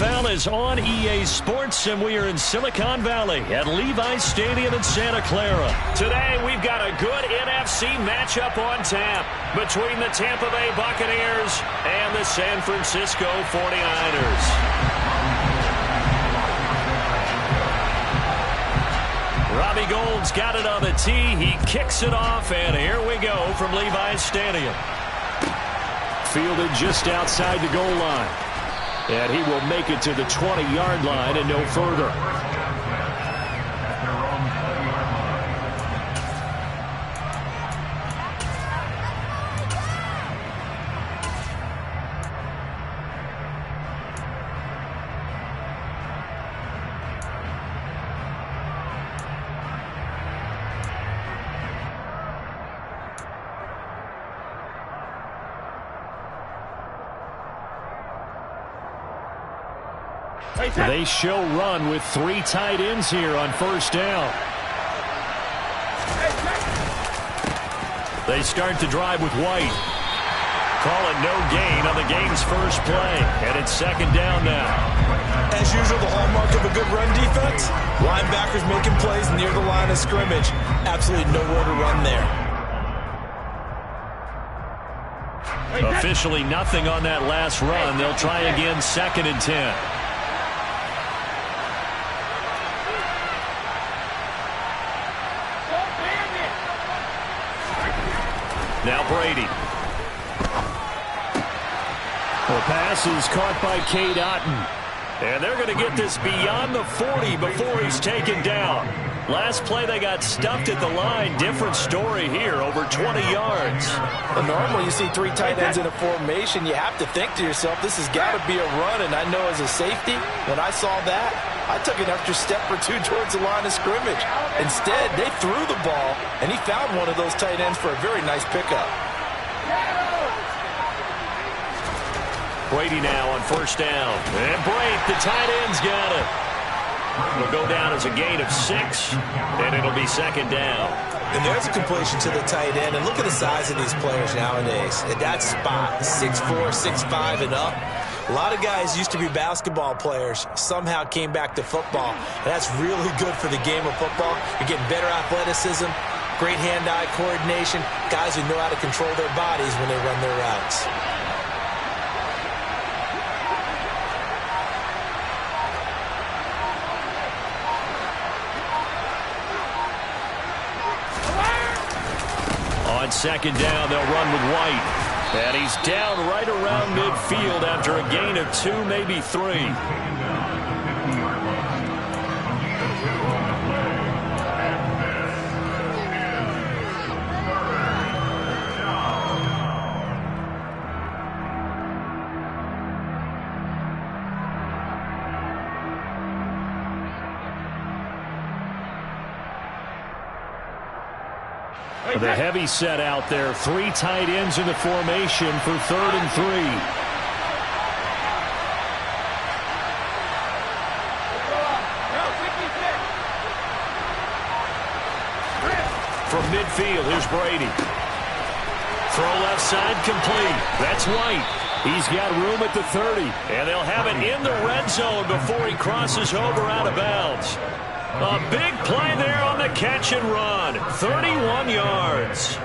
NFL is on EA Sports, and we are in Silicon Valley at Levi's Stadium in Santa Clara. Today, we've got a good NFC matchup on tap between the Tampa Bay Buccaneers and the San Francisco 49ers. Robbie Gould's got it on the tee. He kicks it off, and here we go from Levi's Stadium. Fielded just outside the goal line. And he will make it to the 20-yard line and no further. They show run with 3 tight ends here on first down. They start to drive with White. Call it no gain on the game's first play. And it's second down now. As usual, the hallmark of a good run defense, linebackers making plays near the line of scrimmage. Absolutely nowhere to run there. Officially nothing on that last run. They'll try again, second and 10. Now Brady. The pass is caught by Cade Otton. And they're going to get this beyond the 40 before he's taken down. Last play they got stuffed at the line. Different story here, over 20 yards. Well, normally you see 3 tight ends in a formation. You have to think to yourself, this has got to be a run. And I know as a safety, when I saw that, I took an extra step or 2 towards the line of scrimmage. Instead, they threw the ball, and he found one of those tight ends for a very nice pickup. Brady now on first down. And Brate, the tight end's got it. It'll go down as a gain of 6, and it'll be second down. And there's a completion to the tight end. And look at the size of these players nowadays. At that spot, 6'4", 6'5", and up. A lot of guys used to be basketball players, somehow came back to football. And that's really good for the game of football. You're getting better athleticism, great hand-eye coordination, guys who know how to control their bodies when they run their routes. On second down, they'll run with White. And he's down right around midfield after a gain of 2, maybe 3. The heavy set out there. 3 tight ends in the formation for 3rd and 3. From midfield, here's Brady. Throw left side complete. That's White. He's got room at the 30. And they'll have it in the red zone before he crosses over out of bounds. A big play there on the catch and run. 31 yards.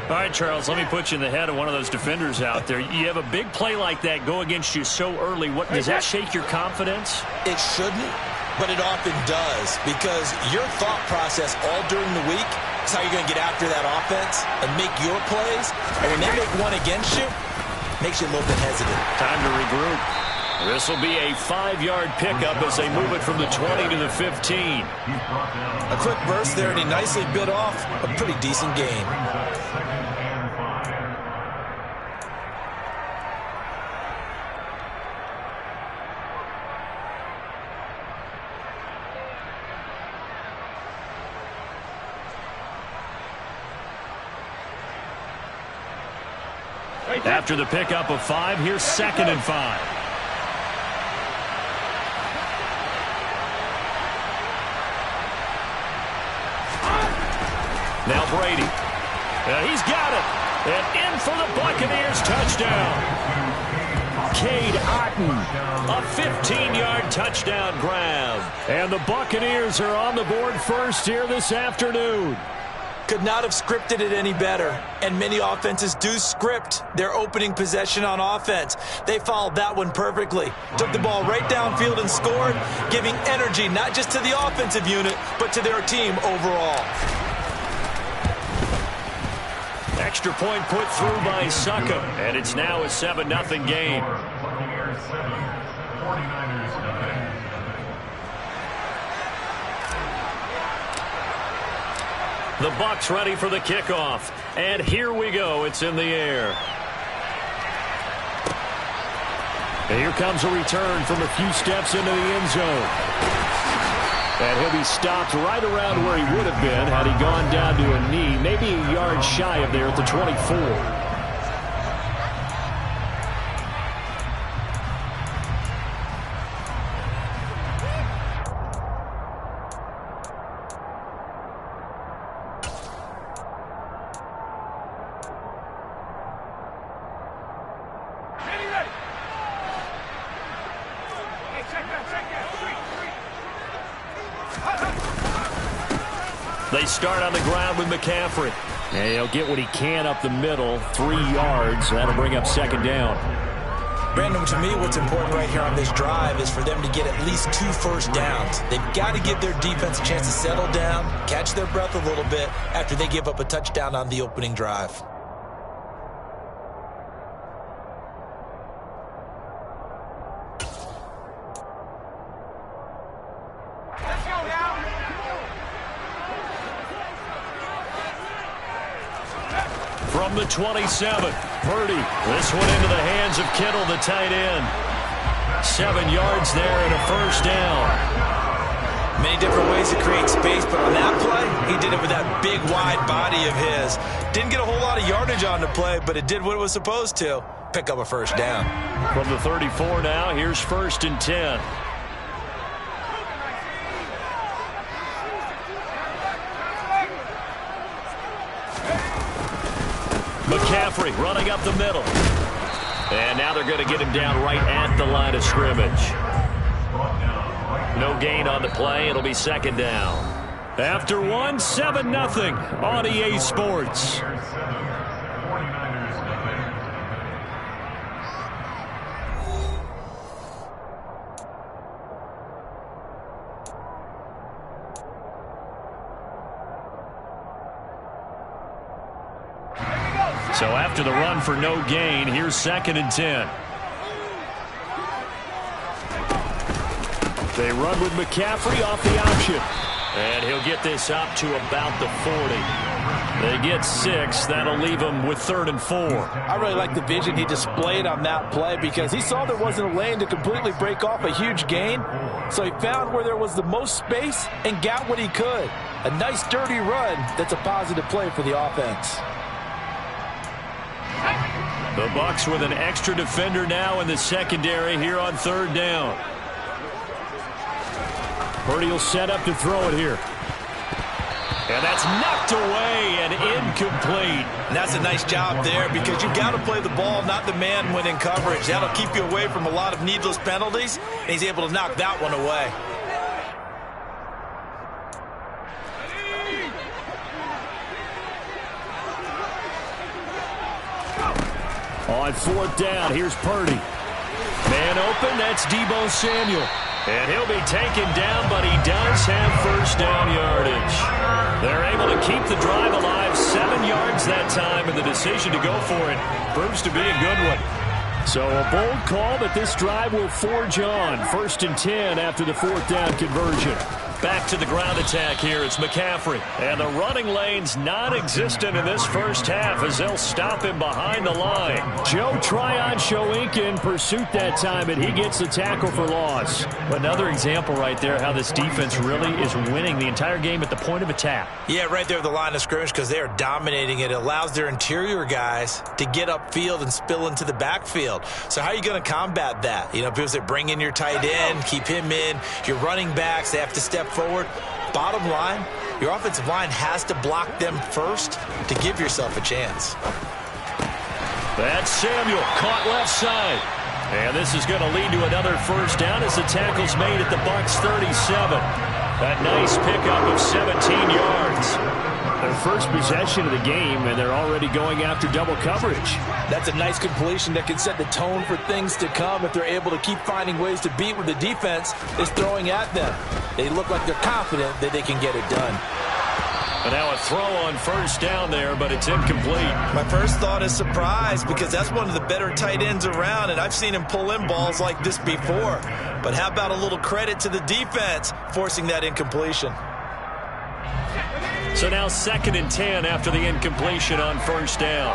All right, Charles, let me put you in the head of one of those defenders out there. You have a big play like that go against you so early. What does that shake your confidence? It shouldn't, but it often does, because your thought process all during the week is how you're going to get after that offense and make your plays. And when they make one against you, it makes you a little bit hesitant. Time to regroup. This will be a 5-yard pickup as they move it from the 20 to the 15. A quick burst there, and he nicely bit off a pretty decent gain. After the pickup of 5, here's 2nd and 5. Now Brady. He's got it. And in for the Buccaneers touchdown. Cade Otton. A 15-yard touchdown grab. And the Buccaneers are on the board first here this afternoon. Could not have scripted it any better. And many offenses do script their opening possession on offense. They followed that one perfectly. Took the ball right downfield and scored, giving energy not just to the offensive unit, but to their team overall. Extra point put through by Succop, and it's now a 7-0 game. Buccaneers 7, 49ers 9. The Bucs ready for the kickoff. And here we go. It's in the air. And here comes a return from a few steps into the end zone. And he'll be stopped right around where he would have been had he gone down to a knee, maybe a yard shy of there at the 24. They start on the ground with McCaffrey. And he'll get what he can up the middle, 3 yards. That'll bring up second down. Brandon, to me, what's important right here on this drive is for them to get at least 2 first downs. They've got to give their defense a chance to settle down, catch their breath a little bit after they give up a touchdown on the opening drive. From the 27, Purdy. This one into the hands of Kittle, the tight end. 7 yards there and a first down. Many different ways to create space, but on that play, he did it with that big, wide body of his. Didn't get a whole lot of yardage on the play, but it did what it was supposed to. Pick up a first down. From the 34 now, here's 1st and 10. McCaffrey running up the middle. And now they're going to get him down right at the line of scrimmage. No gain on the play. It'll be second down. After one, 7-0 on EA Sports. So after the run for no gain, here's 2nd and 10. They run with McCaffrey off the option. And he'll get this up to about the 40. They get 6. That'll leave them with 3rd and 4. I really like the vision he displayed on that play because he saw there wasn't a lane to completely break off a huge gain. So he found where there was the most space and got what he could. A nice, dirty run that's a positive play for the offense. The Bucs with an extra defender now in the secondary here on 3rd down. Purdy will set up to throw it here. And that's knocked away and incomplete. And that's a nice job there because you've got to play the ball, not the man when in coverage. That'll keep you away from a lot of needless penalties, and he's able to knock that one away. On 4th down, here's Purdy. Man open, that's Deebo Samuel. And he'll be taken down, but he does have first down yardage. They're able to keep the drive alive, 7 yards that time, and the decision to go for it proves to be a good one. So a bold call that this drive will forge on. 1st and 10 after the 4th down conversion. Back to the ground attack here. It's McCaffrey. And the running lane's non-existent in this first half as they'll stop him behind the line. Joe Tryon-Shoyinka in pursuit that time, and he gets the tackle for loss. Another example right there how this defense really is winning the entire game at the point of attack. Yeah, right there at the line of scrimmage because they are dominating it. It allows their interior guys to get upfield and spill into the backfield. So how are you going to combat that? You know, people say bring in your tight end, keep him in. Your running backs, they have to step forward. Bottom line, your offensive line has to block them first to give yourself a chance. That's Samuel, caught left side. And this is going to lead to another first down as the tackle's made at the Bucs 37. That nice pickup of 17 yards. Their first possession of the game, and they're already going after double coverage. That's a nice completion that can set the tone for things to come if they're able to keep finding ways to beat what the defense is throwing at them. They look like they're confident that they can get it done. And now a throw on first down there, but it's incomplete. My first thought is surprise, because that's one of the better tight ends around, and I've seen him pull in balls like this before. But how about a little credit to the defense forcing that incompletion? So now 2nd and 10 after the incompletion on first down.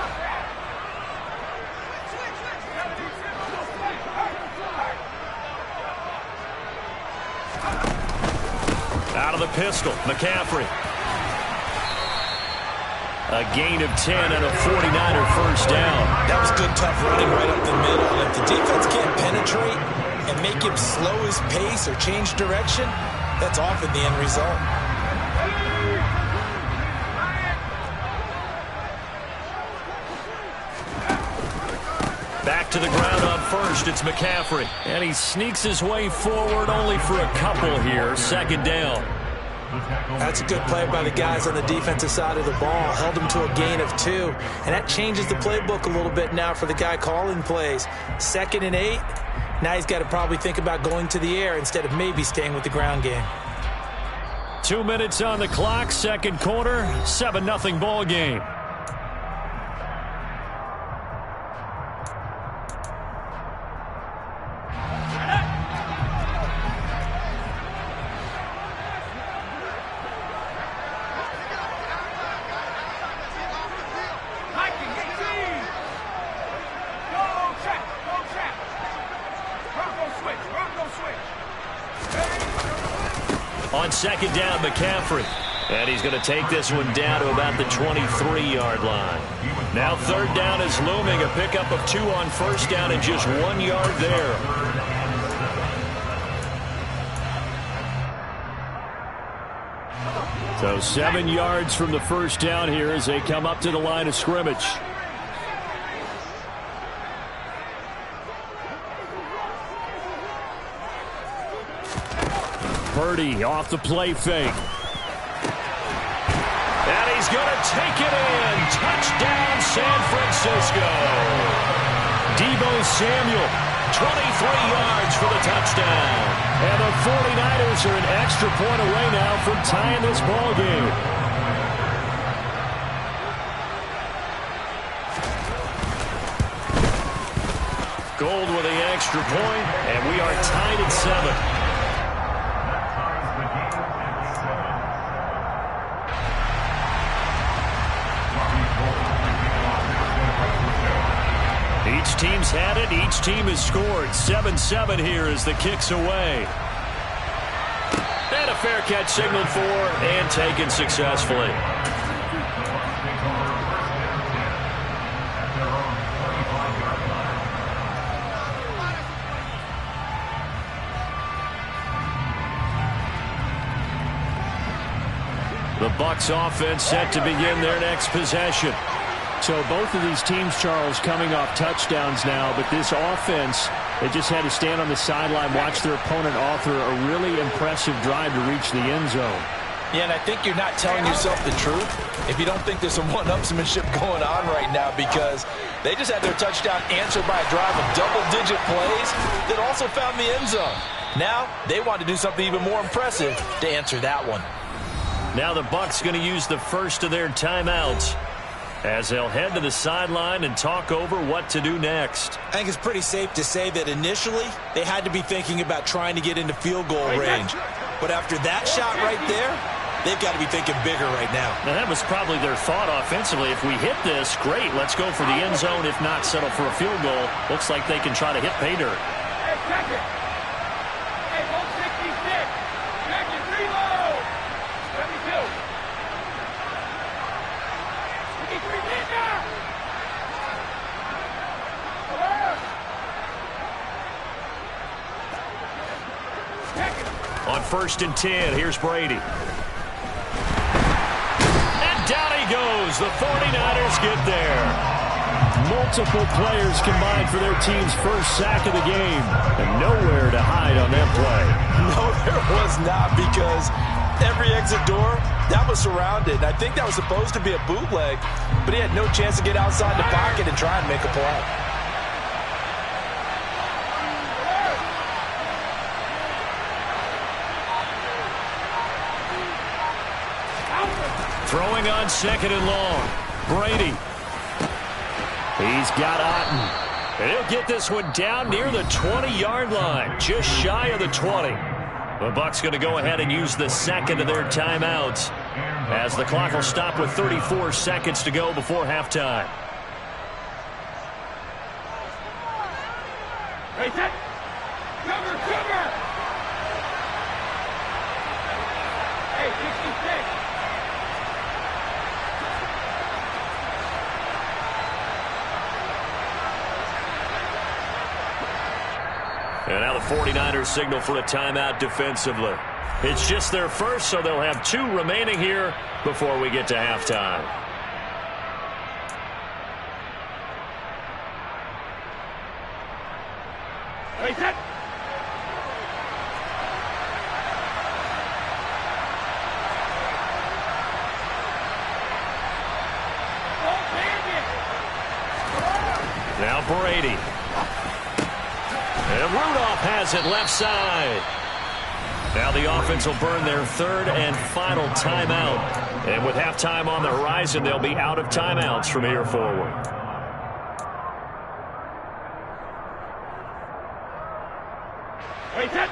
Out of the pistol, McCaffrey. A gain of 10 and a 49er first down. That was good, tough running right up the middle. And if the defense can't penetrate and make him slow his pace or change direction, that's often the end result. Back to the ground on first, it's McCaffrey. And he sneaks his way forward only for a couple here. 2nd down. That's a good play by the guys on the defensive side of the ball. Held him to a gain of 2. And that changes the playbook a little bit now for the guy calling plays. 2nd and 8. Now he's got to probably think about going to the air instead of maybe staying with the ground game. 2 minutes on the clock, 2nd quarter, 7-0 ball game. On 2nd down, McCaffrey. And he's going to take this one down to about the 23-yard line. Now 3rd down is looming. A pickup of 2 on first down and just 1 yard there. So 7 yards from the first down here as they come up to the line of scrimmage. Purdy off the play fake. And he's going to take it in. Touchdown, San Francisco. Deebo Samuel, 23 yards for the touchdown. And the 49ers are an extra point away now from tying this ball game. Gold with the extra point, and we are tied at 7. Each team's had it. Each team has scored. 7-7 here as the kick's away. And a fair catch signaled for and taken successfully. The Bucs offense set to begin their next possession. So both of these teams, Charles, coming off touchdowns now, but this offense, they just had to stand on the sideline, watch their opponent author a really impressive drive to reach the end zone. Yeah, and I think you're not telling yourself the truth if you don't think there's some one-upsmanship going on right now, because they just had their touchdown answered by a drive of double-digit plays that also found the end zone. Now they want to do something even more impressive to answer that one. Now the Bucs going to use the first of their timeouts as they'll head to the sideline and talk over what to do next. I think it's pretty safe to say that initially they had to be thinking about trying to get into field goal range. But after that shot right there, they've got to be thinking bigger right now. Now that was probably their thought offensively. If we hit this, great. Let's go for the end zone. If not, settle for a field goal. Looks like they can try to hit pay dirt. Hey, check it. Hey, 166. Check it. Reload. 72. On 1st and 10, here's Brady. And down he goes. The 49ers get there. Multiple players combined for their team's first sack of the game. And nowhere to hide on that play. No, there was not, because every exit door, that was surrounded. I think that was supposed to be a bootleg, but he had no chance to get outside the pocket and try and make a play. Throwing on 2nd and long. Brady. He's got Otten. And he'll get this one down near the 20-yard line, just shy of the 20. The Bucs going to go ahead and use the second of their timeouts, as the clock will stop with 34 seconds to go before halftime. Hey, set. Cover, cover. Hey, 66. And now the 49ers signal for a timeout defensively. It's just their first, so they'll have 2 remaining here before we get to halftime. Hey, set. Now Brady. And Rudolph has it left side. Now the offense will burn their 3rd and final timeout. And with halftime on the horizon, they'll be out of timeouts from here forward. Hey, set.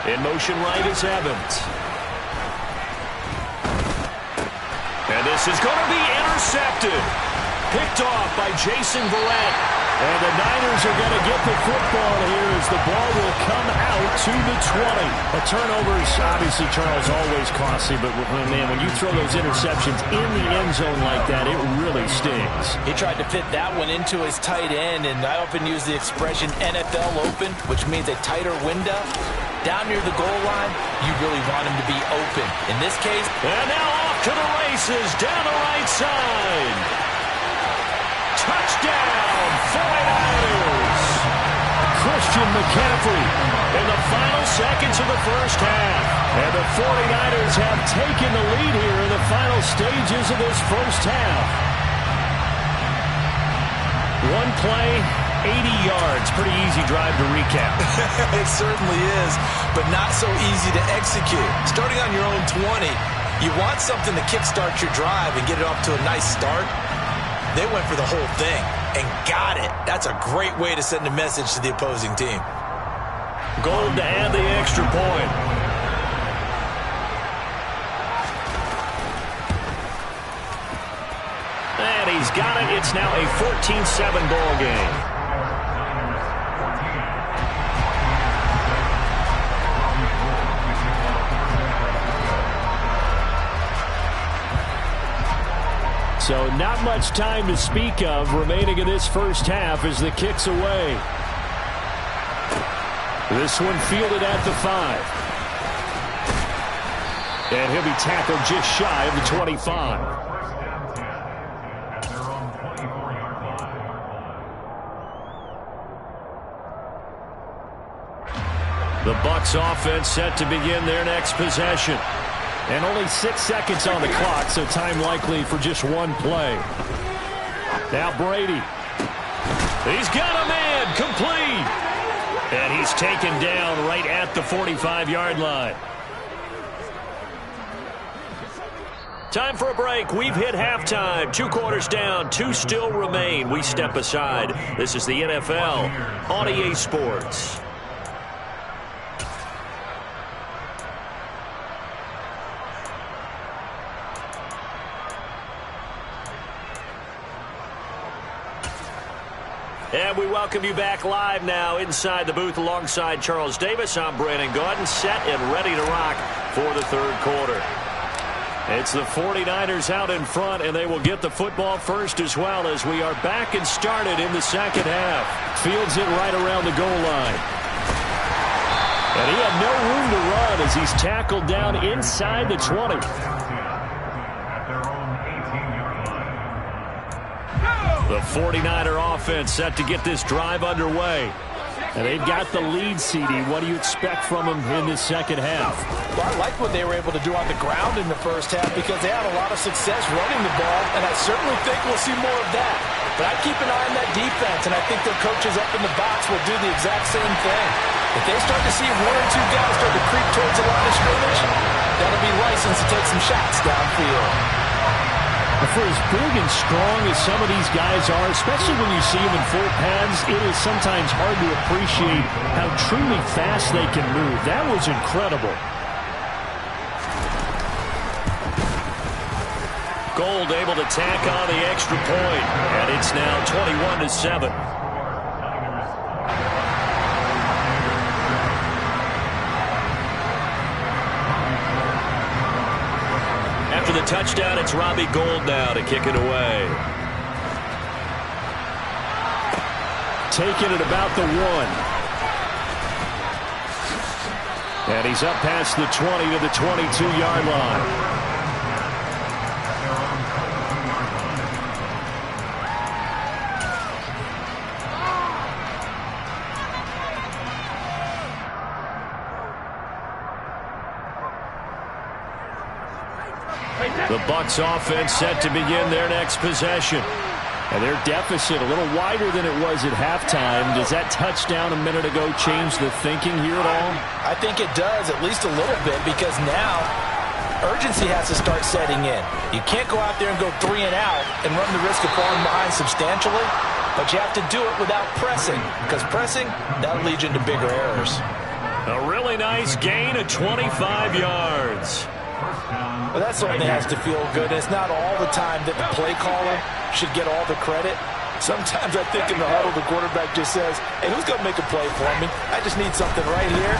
In motion right is Evans. And this is going to be intercepted. Picked off by Jason Verrett. And the Niners are going to get the football here as the ball will come out to the 20. A turnover is obviously, Charles, always costly, but man, when you throw those interceptions in the end zone like that, it really stings. He tried to fit that one into his tight end, and I often use the expression NFL open, which means a tighter window. Down near the goal line, you really want him to be open. In this case, and now off to the races down the right side. Touchdown, 49ers. Christian McCaffrey In the final seconds of the first half. And the 49ers have taken the lead here in the final stages of this first half. One play, 80 yards. Pretty easy drive to recap. It certainly is, but not so easy to execute. Starting on your own 20, you want something to kickstart your drive and get it off to a nice start. They went for the whole thing and got it. That's a great way to send a message to the opposing team. Gold to add the extra point. And he's got it. It's now a 14-7 ball game. So not much time to speak of remaining in this first half as the kick's away. This one fielded at the 5. And he'll be tackled just shy of the 25. The Bucs offense set to begin their next possession. And only 6 seconds on the clock, so time likely for just one play. Now Brady. He's got a man, complete. And he's taken down right at the 45-yard line. Time for a break. We've hit halftime. 2 quarters down, 2 still remain. We step aside. This is the NFL on EA Sports. And we welcome you back live now inside the booth alongside Charles Davis. I'm Brandon Gaudin, set and ready to rock for the third quarter. It's the 49ers out in front, and they will get the football first as well as we are back and started in the second half. Fields it right around the goal line. And he had no room to run as he's tackled down inside the 20. The 49er offense set to get this drive underway. And they've got the lead, CD. What do you expect from them in this second half? Well, I like what they were able to do on the ground in the first half because they had a lot of success running the ball, and I certainly think we'll see more of that. But I keep an eye on that defense, and I think their coaches up in the box will do the exact same thing. If they start to see one or two guys start to creep towards the line of scrimmage, that'll be license to take some shots downfield. For as big and strong as some of these guys are, especially when you see them in full pads, it is sometimes hard to appreciate how truly fast they can move. That was incredible. Gold able to tack on the extra point, and it's now 21-7. After the touchdown, it's Robbie Gould now to kick it away. Taking it about the 1. And he's up past the 20 to the 22-yard line. The Bucs offense set to begin their next possession. And their deficit a little wider than it was at halftime. Does that touchdown a minute ago change the thinking here at all? I think it does, at least a little bit, because now urgency has to start setting in. You can't go out there and go 3 and out and run the risk of falling behind substantially, but you have to do it without pressing, because pressing, that'll lead you into bigger errors. A really nice gain of 25 yards. Well, that certainly has to feel good. It's not all the time that the play caller should get all the credit. Sometimes I think in the huddle, the quarterback just says, hey, who's going to make a play for me? I just need something right here.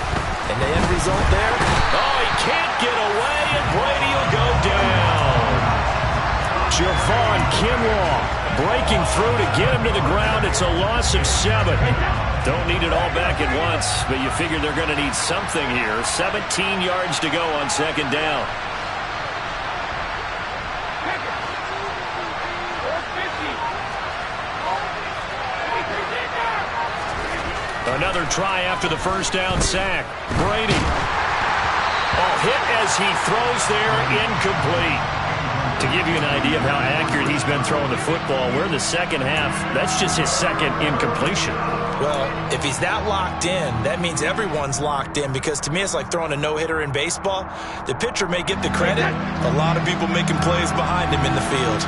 And the end result there. Oh, he can't get away, and Brady will go down. Javon Kinlaw breaking through to get him to the ground. It's a loss of 7. Don't need it all back at once, but you figure they're going to need something here. 17 yards to go on second down. Another try after the first down sack. Brady. Oh, hit as he throws there, incomplete. To give you an idea of how accurate he's been throwing the football, we're in the second half. That's just his second incompletion. Well, if he's that locked in, that means everyone's locked in, because to me it's like throwing a no-hitter in baseball. The pitcher may get the credit. A lot of people making plays behind him in the field.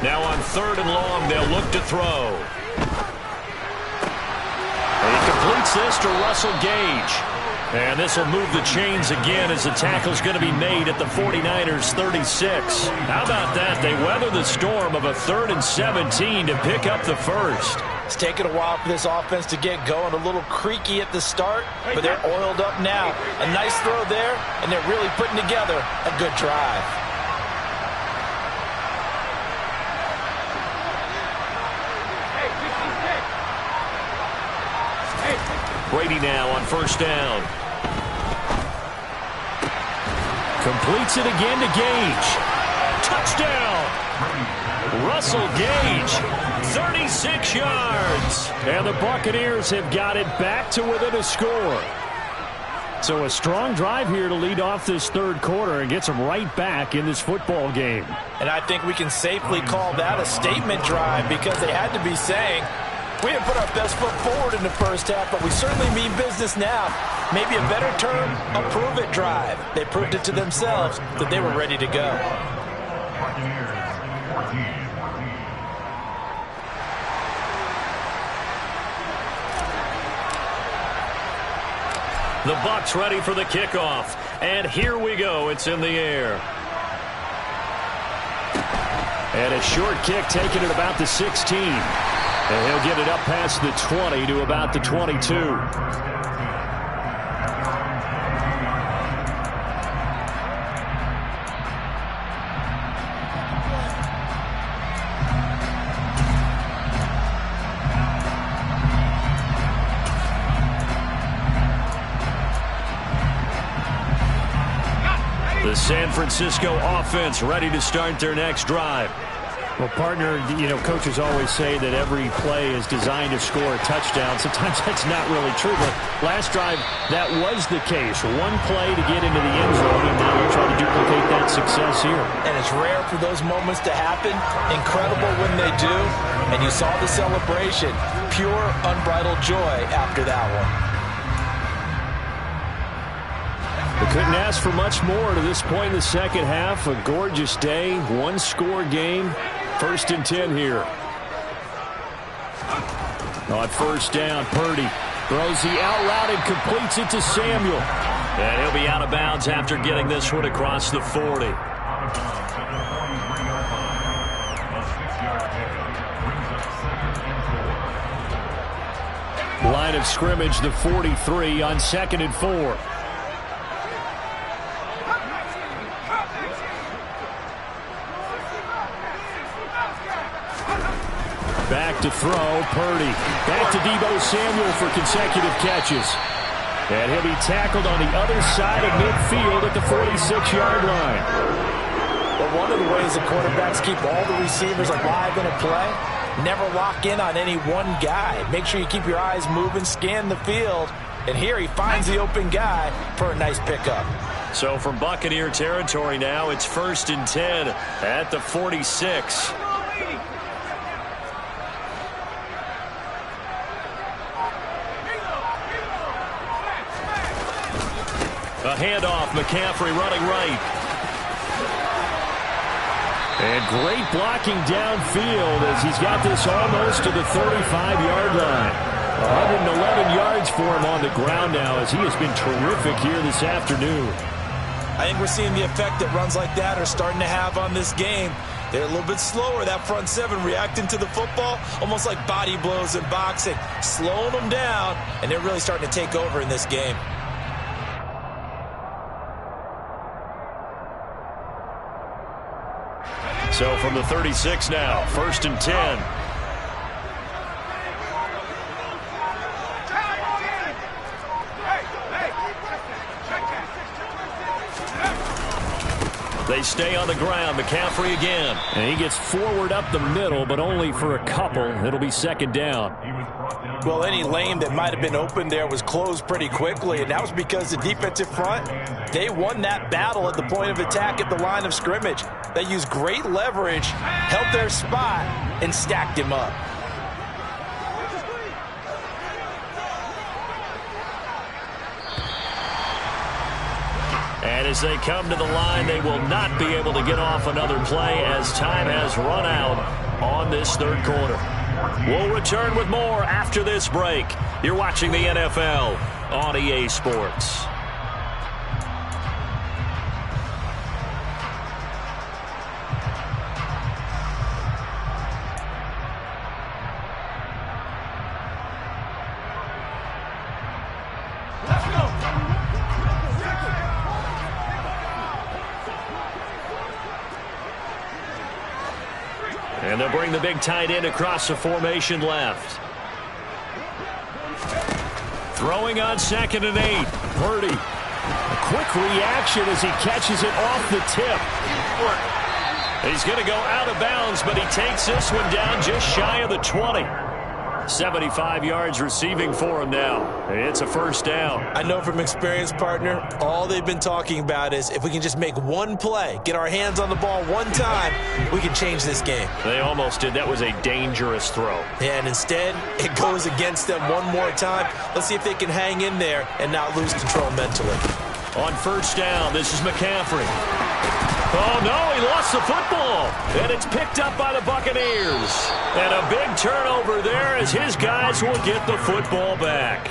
Now on 3rd and long, they'll look to throw. He completes this to Russell Gage. And this will move the chains again as the tackle's going to be made at the 49ers' 36. How about that? They weather the storm of a 3rd and 17 to pick up the first. It's taken a while for this offense to get going. A little creaky at the start, but they're oiled up now. A nice throw there, and they're really putting together a good drive. Brady now on first down. Completes it again to Gage. Touchdown! Russell Gage, 36 yards. And the Buccaneers have got it back to within a score. So a strong drive here to lead off this third quarter and gets them right back in this football game. And I think we can safely call that a statement drive, because they had to be saying, we didn't put our best foot forward in the first half, but we certainly mean business now. Maybe a better term, a prove-it drive. They proved it to themselves that they were ready to go. The Bucs ready for the kickoff. And here we go. It's in the air. And a short kick taken at about the 16. And he'll get it up past the 20 to about the 22. The San Francisco offense ready to start their next drive. Well, partner, coaches always say that every play is designed to score a touchdown. Sometimes that's not really true, but last drive, that was the case. One play to get into the end zone, and now they'll try to duplicate that success here. And it's rare for those moments to happen. Incredible when they do. And you saw the celebration. Pure, unbridled joy after that one. They couldn't ask for much more to this point in the second half. A gorgeous day, one-score game. 1st and 10 here. On first down, Purdy throws the out route and completes it to Samuel. And he'll be out of bounds after getting this one across the 40. Line of scrimmage, the 43 on 2nd and 4. Back to throw, Purdy. Back to Deebo Samuel for consecutive catches. And he'll be tackled on the other side of midfield at the 46-yard line. But one of the ways that quarterbacks keep all the receivers alive in a play, never lock in on any one guy. Make sure you keep your eyes moving, scan the field. And here he finds the open guy for a nice pickup. So from Buccaneer territory now, it's 1st and 10 at the 46. A handoff, McCaffrey running right. And great blocking downfield as he's got this almost to the 35-yard line. 111 yards for him on the ground now as he has been terrific here this afternoon. I think we're seeing the effect that runs like that are starting to have on this game. They're a little bit slower, that front seven, reacting to the football, almost like body blows in boxing, slowing them down, and they're really starting to take over in this game. So from the 36 now, 1st and 10. They stay on the ground. McCaffrey again. And he gets forward up the middle, but only for a couple. It'll be 2nd down. Well, any lane that might have been open there was closed pretty quickly, and that was because the defensive front, they won that battle at the point of attack at the line of scrimmage. They used great leverage, held their spot, and stacked him up. And as they come to the line, they will not be able to get off another play as time has run out on this 3rd quarter. We'll return with more after this break. You're watching the NFL on EA Sports. And they'll bring the big tight end across the formation left. Throwing on 2nd and 8. Purdy. A quick reaction as he catches it off the tip. He's going to go out of bounds, but he takes this one down just shy of the 20. 75 yards receiving for him now. It's a 1st down. I know from experience, partner, all they've been talking about is if we can just make one play, get our hands on the ball one time, we can change this game. They almost did. That was a dangerous throw. And instead, it goes against them one more time. Let's see if they can hang in there and not lose control mentally. On 1st down, this is McCaffrey. Oh, no, he lost the football. And it's picked up by the Buccaneers. And a big turnover there as his guys will get the football back.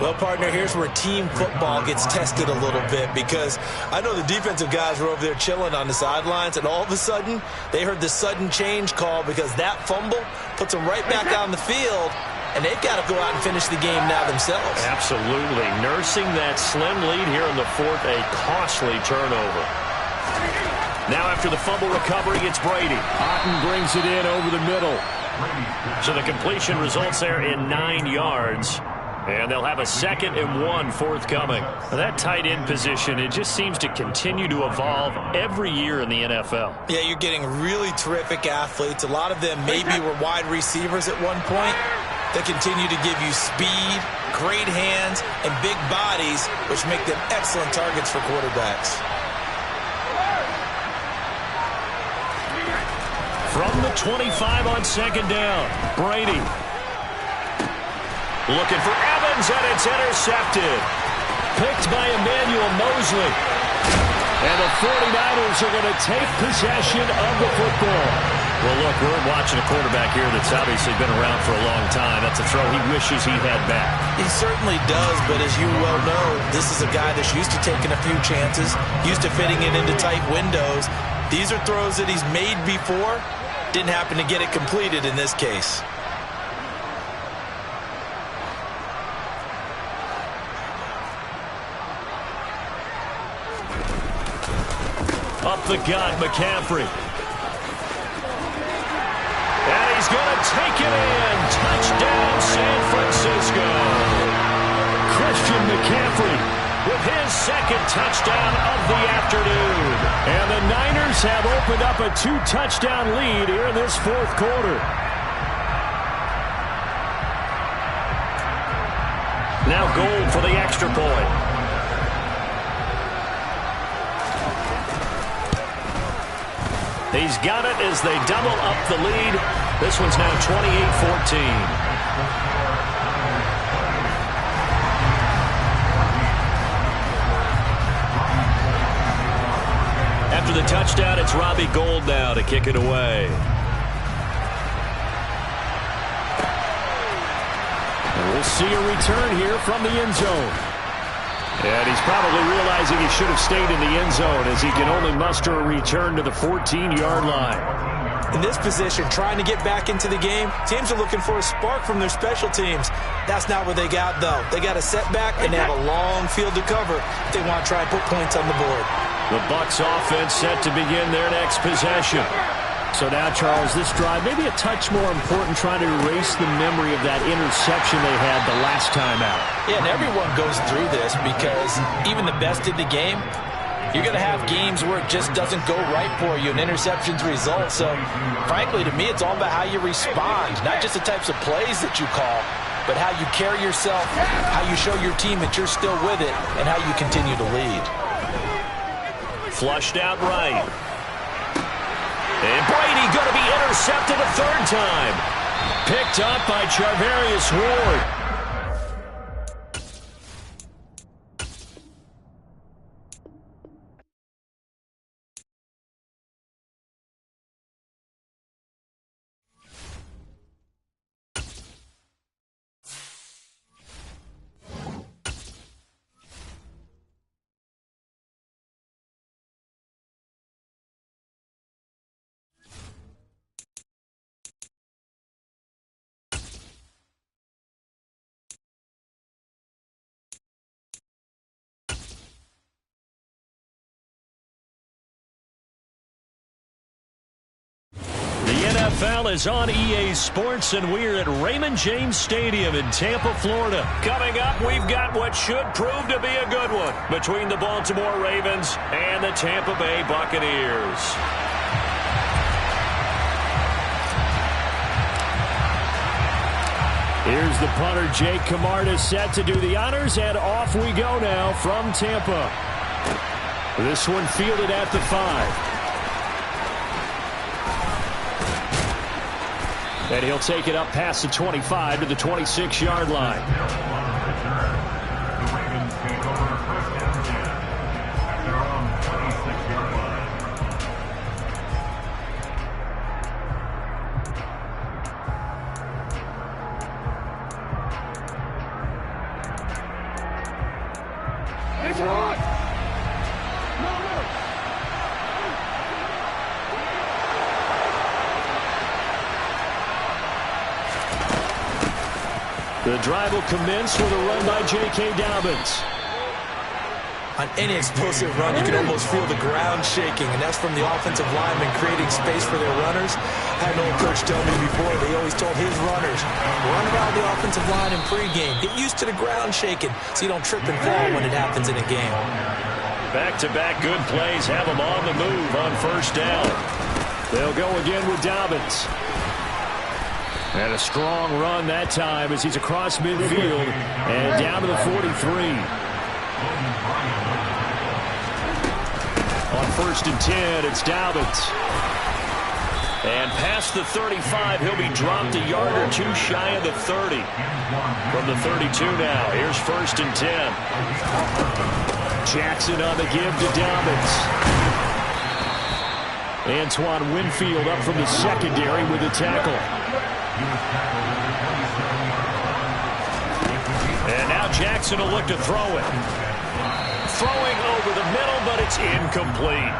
Well, partner, here's where team football gets tested a little bit, because I know the defensive guys were over there chilling on the sidelines, and all of a sudden, they heard the sudden change call because that fumble puts them right back on the field, and they've got to go out and finish the game now themselves. Absolutely. Nursing that slim lead here in the fourth, a costly turnover. Now after the fumble recovery, it's Brady. Otten brings it in over the middle. So the completion results there in 9 yards. And they'll have a 2nd and 1 forthcoming. That tight end position, it just seems to continue to evolve every year in the NFL. Yeah, you're getting really terrific athletes. A lot of them maybe were wide receivers at one point. They continue to give you speed, great hands, and big bodies, which make them excellent targets for quarterbacks. From the 25 on 2nd down, Brady. Looking for Evans, and it's intercepted. Picked by Emmanuel Mosley. And the 49ers are going to take possession of the football. Well, look, we're watching a quarterback here that's obviously been around for a long time. That's a throw he wishes he had back. He certainly does, but as you well know, this is a guy that's used to taking a few chances, used to fitting it into tight windows. These are throws that he's made before. Didn't happen to get it completed in this case. Up the gut, McCaffrey. And he's going to take it in. Touchdown, San Francisco. Christian McCaffrey with his 2nd touchdown of the afternoon. And the Niners have opened up a 2-touchdown lead here in this 4th quarter. Now Gold for the extra point. He's got it as they double up the lead. This one's now 28-14. After the touchdown, it's Robbie Gould now to kick it away. And we'll see a return here from the end zone. And he's probably realizing he should have stayed in the end zone as he can only muster a return to the 14-yard line. In this position, trying to get back into the game, teams are looking for a spark from their special teams. That's not what they got, though. They got a setback, and they have a long field to cover if they want to try and put points on the board. The Bucs offense set to begin their next possession. So now, Charles, this drive maybe a touch more important, trying to erase the memory of that interception they had the last time out. Yeah, and everyone goes through this because even the best in the game, you're going to have games where it just doesn't go right for you and interceptions result. So, frankly, to me, it's all about how you respond, not just the types of plays that you call, but how you carry yourself, how you show your team that you're still with it, and how you continue to lead. Flushed out right. And Brady going to be intercepted a 3rd time. Picked up by Charvarius Ward. NFL is on EA Sports, and we're at Raymond James Stadium in Tampa, Florida. Coming up, we've got what should prove to be a good one between the Baltimore Ravens and the Tampa Bay Buccaneers. Here's the punter, Jake Camarda, set to do the honors, and off we go now from Tampa. This one fielded at the 5. And he'll take it up past the 25 to the 26-yard line. The Ravens take over 1st and 10 at their own 26-yard line. The drive will commence with a run by J.K. Dobbins. On any explosive run, you can almost feel the ground shaking, and that's from the offensive linemen creating space for their runners. I had an old coach tell me before, they always told his runners, run around the offensive line in pregame. Get used to the ground shaking so you don't trip and fall when it happens in a game. Back-to-back good plays have them on the move on first down. They'll go again with Dobbins. And a strong run that time as he's across midfield and down to the 43. On 1st and 10, it's Dobbins. And past the 35, he'll be dropped a yard or two shy of the 30. From the 32 now, here's 1st and 10. Jackson on the give to Dobbins. Antoine Winfield up from the secondary with the tackle. And now Jackson will look to throw it. Throwing over the middle, but it's incomplete.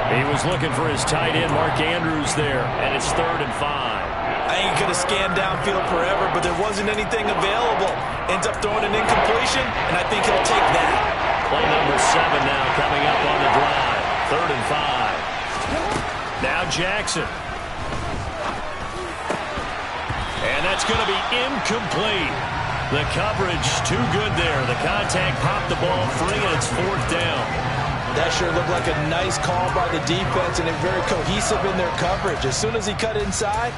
He was looking for his tight end, Mark Andrews, there. And it's 3rd and 5. I think he could have scanned downfield forever, but there wasn't anything available. Ends up throwing an incompletion, and I think he'll take that. Play number 7 now coming up on the drive. 3rd and 5. Now Jackson. And that's going to be incomplete. The coverage too good there. The contact popped the ball free, and it's 4th down. That sure looked like a nice call by the defense, and they're very cohesive in their coverage. As soon as he cut inside,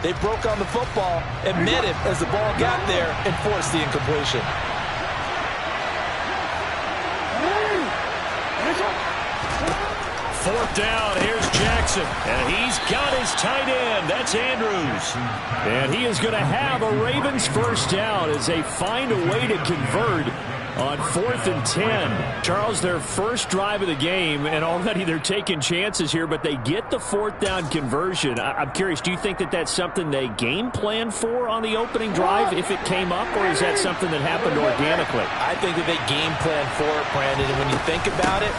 they broke on the football and met him as the ball got there and forced the incompletion. 4th down, here's Jackson. And he's got his tight end. That's Andrews. And he is going to have a Ravens first down as they find a way to convert on 4th and 10. Charles, their first drive of the game, and already they're taking chances here, but they get the 4th down conversion. I'm curious, do you think that that's something they game plan for on the opening drive if it came up, or is that something that happened organically? I think that they game plan for it, Brandon, and when you think about it,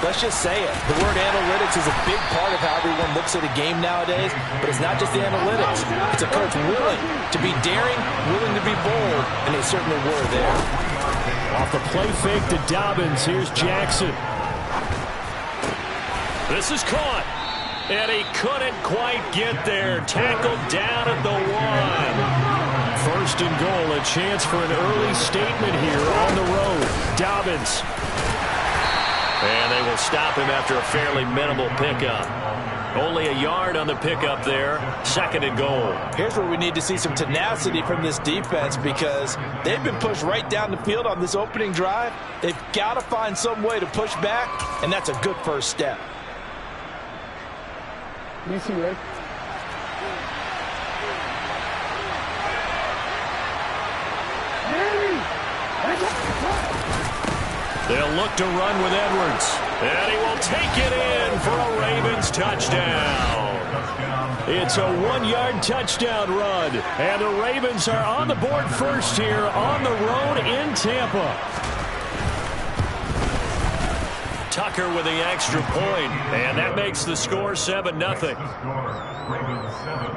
let's just say it. The word analytics is a big part of how everyone looks at a game nowadays, but it's not just the analytics. It's a coach willing to be daring, willing to be bold, and they certainly were there. Off the play fake to Dobbins, here's Jackson. This is caught. And he couldn't quite get there. Tackled down at the 1. 1st and goal, a chance for an early statement here on the road. Dobbins. And they will stop him after a fairly minimal pickup. Only a yard on the pickup there. 2nd and goal. Here's where we need to see some tenacity from this defense because they've been pushed right down the field on this opening drive. They've got to find some way to push back, and that's a good first step. Easy, Rick. They'll look to run with Edwards. And he will take it in for a Ravens touchdown. It's a 1-yard touchdown run. And the Ravens are on the board first here on the road in Tampa. Tucker with the extra point. And that makes the score 7-0. Ravens 7,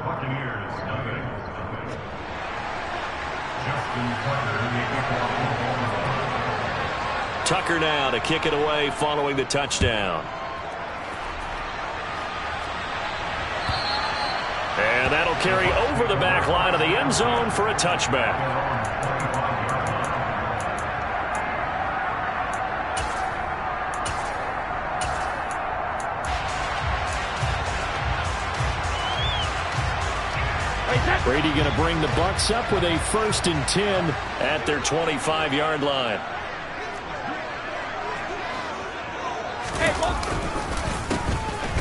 Buccaneers 0. Justin Tucker now to kick it away following the touchdown. And that'll carry over the back line of the end zone for a touchback. Brady going to bring the Bucs up with a 1st and 10 at their 25-yard line.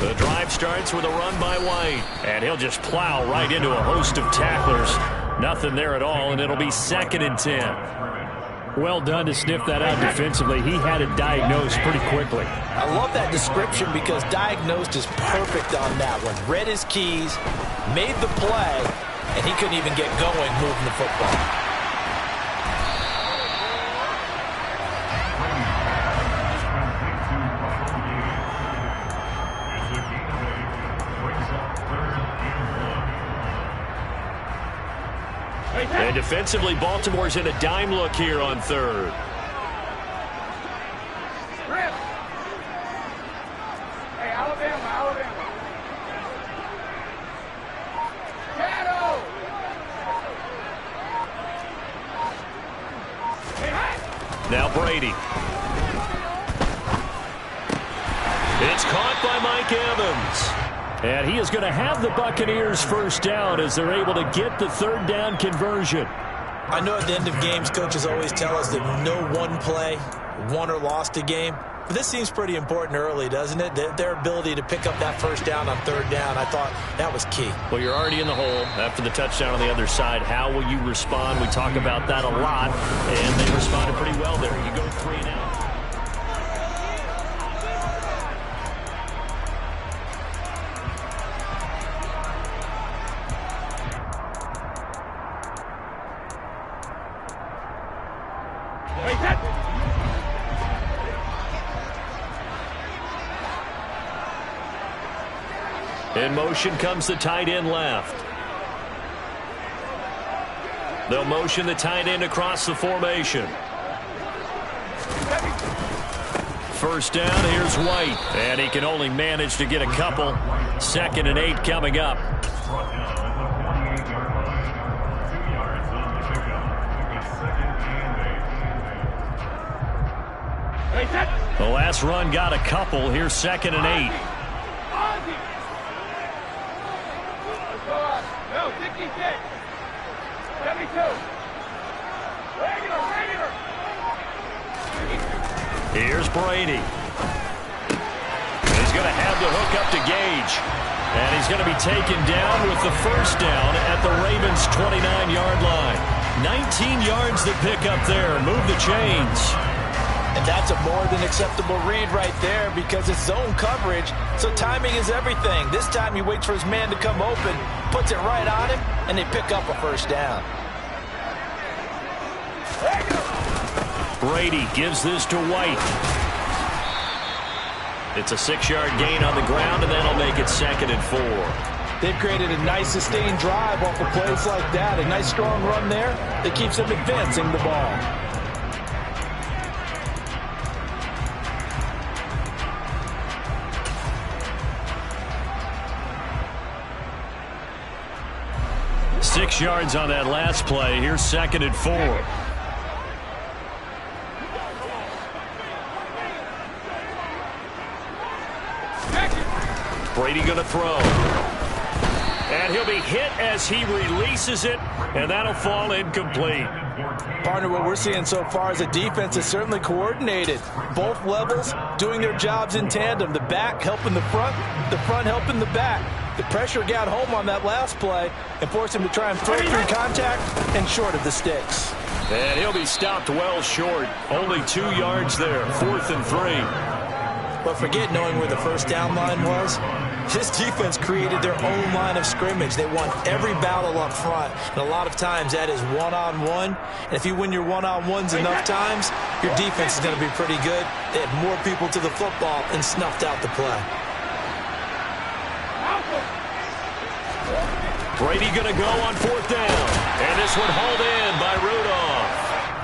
The drive starts with a run by White. And he'll just plow right into a host of tacklers. Nothing there at all, and it'll be 2nd and 10. Well done to sniff that out defensively. He had it diagnosed pretty quickly. I love that description because diagnosed is perfect on that one. Read his keys, made the play, and he couldn't even get going moving the football. And defensively, Baltimore's in a dime look here on third. Hey, Alabama. Shadow. Now Brady. It's caught by Mike Evans. And he is going to have the Buccaneers first down as they're able to get the third down conversion. I know at the end of games, coaches always tell us that no one play won or lost a game. But this seems pretty important early, doesn't it? Their ability to pick up that first down on third down, I thought that was key. Well, you're already in the hole after the touchdown on the other side. How will you respond? We talk about that a lot, and they responded pretty well there. You go 3 and out. In motion comes the tight end left. They'll motion the tight end across the formation. First down, here's White. And he can only manage to get a couple. 2nd and 8 coming up. The last run got a couple. Here's 2nd and 8. No, 66. 72. Regular. Here's Brady. He's going to have the hook up to Gage. And he's going to be taken down with the first down at the Ravens' 29-yard line. 19 yards to pick up there. Move the chains. And that's a more than acceptable read right there because it's zone coverage, so timing is everything. This time he waits for his man to come open, puts it right on him, and they pick up a first down. Brady gives this to White. It's a 6-yard gain on the ground, and that'll make it 2nd and 4. They've created a nice sustained drive off of plays like that. A nice strong run there that keeps them advancing the ball. Six yards on that last play. Here's 2nd and 4. Brady going to throw. And he'll be hit as he releases it, and that'll fall incomplete. Partner, what we're seeing so far as a defense is certainly coordinated. Both levels doing their jobs in tandem. The back helping the front helping the back. The pressure got home on that last play and forced him to try and throw through contact and short of the sticks. And he'll be stopped well short. Only 2 yards there. 4th and 3. But forget knowing where the first down line was. This defense created their own line of scrimmage. They won every battle up front. And a lot of times that is one-on-one. And if you win your one-on-ones enough times, your defense is going to be pretty good. They had more people to the football and snuffed out the play. Brady going to go on 4th down. And this one hauled in by Rudolph.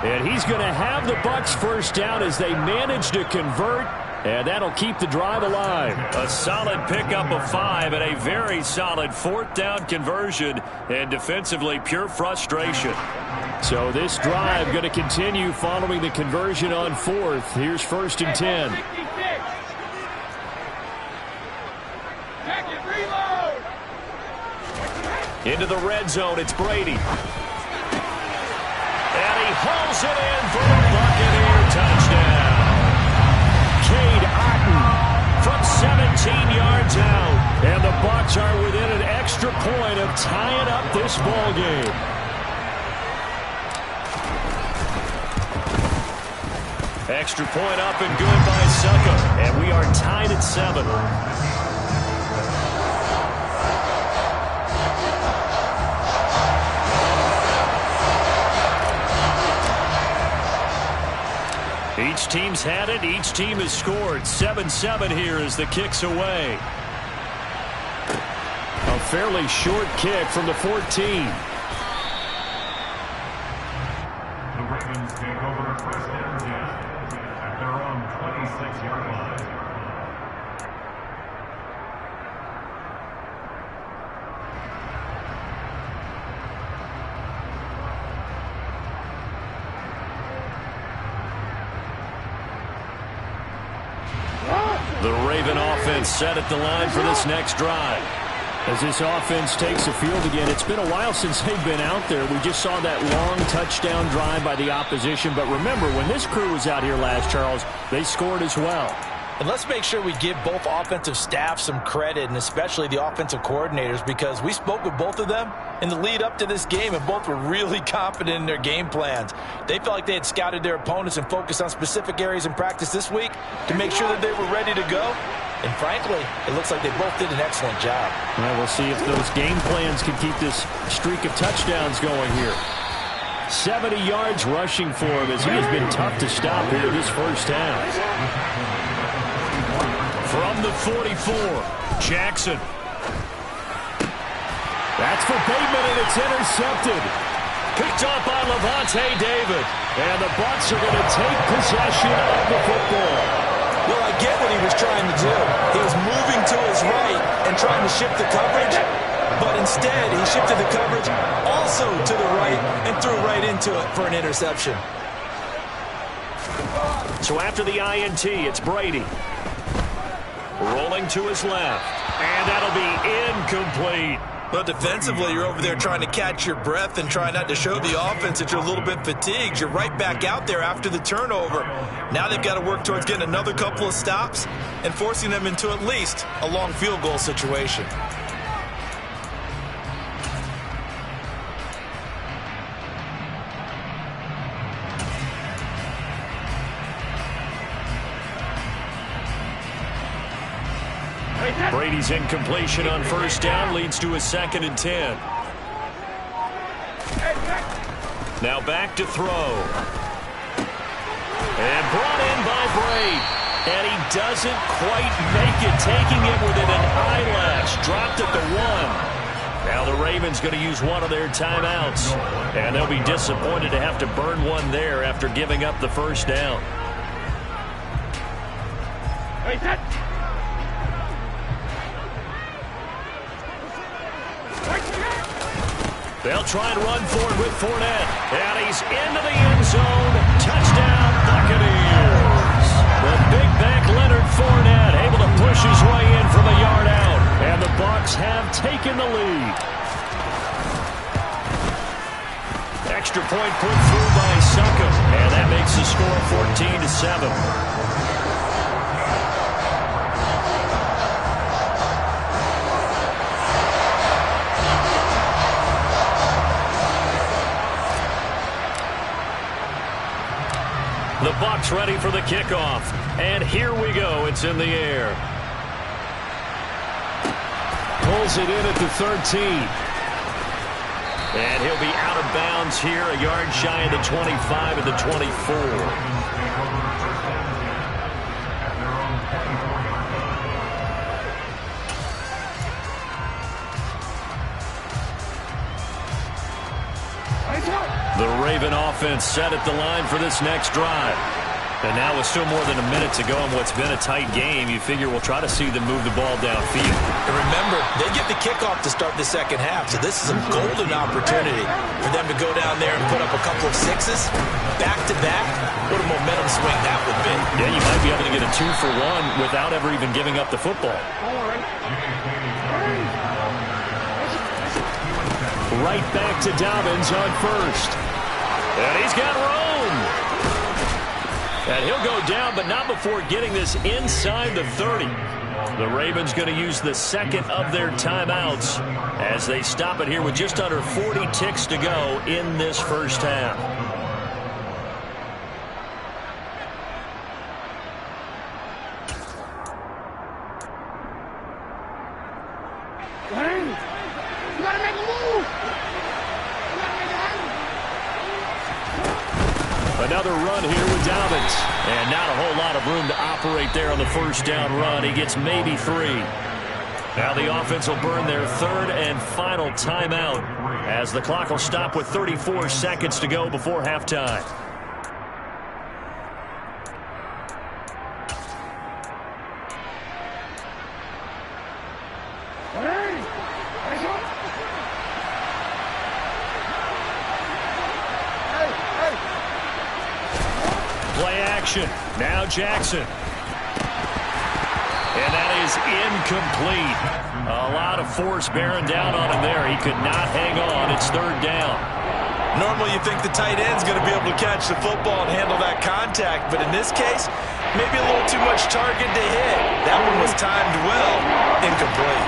And he's going to have the Bucs first down as they manage to convert. And that'll keep the drive alive. A solid pickup of 5 and a very solid 4th down conversion. And defensively, pure frustration. So this drive going to continue following the conversion on 4th. Here's 1st and 10. Into the red zone, it's Brady. And he hauls it in for the Buccaneer touchdown. Cade Otton from 17 yards out. And the Bucs are within an extra point of tying up this ball game. Extra point up and good by Succa. And we are tied at 7. Each team's had it. Each team has scored. 7-7 here as the kick's away. A fairly short kick from the 14. Ravens take over first and 10 at their own 26-yard line. The Raven offense set at the line for this next drive. As this offense takes the field again, it's been a while since they've been out there. We just saw that long touchdown drive by the opposition. But remember, when this crew was out here last, Charles, they scored as well. And let's make sure we give both offensive staff some credit, and especially the offensive coordinators, because we spoke with both of them in the lead up to this game, and both were really confident in their game plans. They felt like they had scouted their opponents and focused on specific areas in practice this week to make sure that they were ready to go. And frankly, it looks like they both did an excellent job. Well, we'll see if those game plans can keep this streak of touchdowns going here. 70 yards rushing for him, as he has been tough to stop here this first half. From the 44, Jackson. That's for Bateman, and it's intercepted. Picked up by Levante David. And the Bucs are going to take possession of the football. Well, I get what he was trying to do. He was moving to his right and trying to shift the coverage, but instead he shifted the coverage also to the right and threw right into it for an interception. So after the INT, it's Brady. Rolling to his left. And that'll be incomplete. Well, defensively, you're over there trying to catch your breath and try not to show the offense that you're a little bit fatigued. You're right back out there after the turnover. Now they've got to work towards getting another couple of stops and forcing them into at least a long field goal situation. Brady's incompletion on first down leads to a 2nd and 10. Now back to throw. And brought in by Brady. And he doesn't quite make it, taking it within an eyelash. Dropped at the 1. Now the Ravens going to use one of their timeouts. And they'll be disappointed to have to burn one there after giving up the first down. They'll try and run for it with Fournette. And he's into the end zone. Touchdown, Buccaneers. The big back Leonard Fournette able to push his way in from a yard out. And the Bucs have taken the lead. Extra point put through by Suckham. And that makes the score 14-7. The Bucs ready for the kickoff. And here we go. It's in the air. Pulls it in at the 13. And he'll be out of bounds here, a yard shy of the 25 and the 24. The Raven offense set at the line for this next drive. And now with still more than a minute to go in what's been a tight game, you figure we'll try to see them move the ball downfield. And remember, they get the kickoff to start the second half, so this is a golden opportunity for them to go down there and put up a couple of sixes back-to-back. What a momentum swing that would be. Yeah, you might be able to get a 2-for-1 without ever even giving up the football. Right back to Dobbins on first. And he's got room. And he'll go down, but not before getting this inside the 30. The Ravens going to use the second of their timeouts as they stop it here with just under 40 ticks to go in this first half. You gotta make a move. Another run here with Dobbins. And not a whole lot of room to operate there on the first down run. He gets maybe 3. Now the offense will burn their third and final timeout as the clock will stop with 34 seconds to go before halftime. action. Now Jackson. And that is incomplete. A lot of force bearing down on him there. He could not hang on. It's third down. Normally you think the tight end's going to be able to catch the football and handle that contact, but in this case, maybe a little too much target to hit. That one was timed well, incomplete.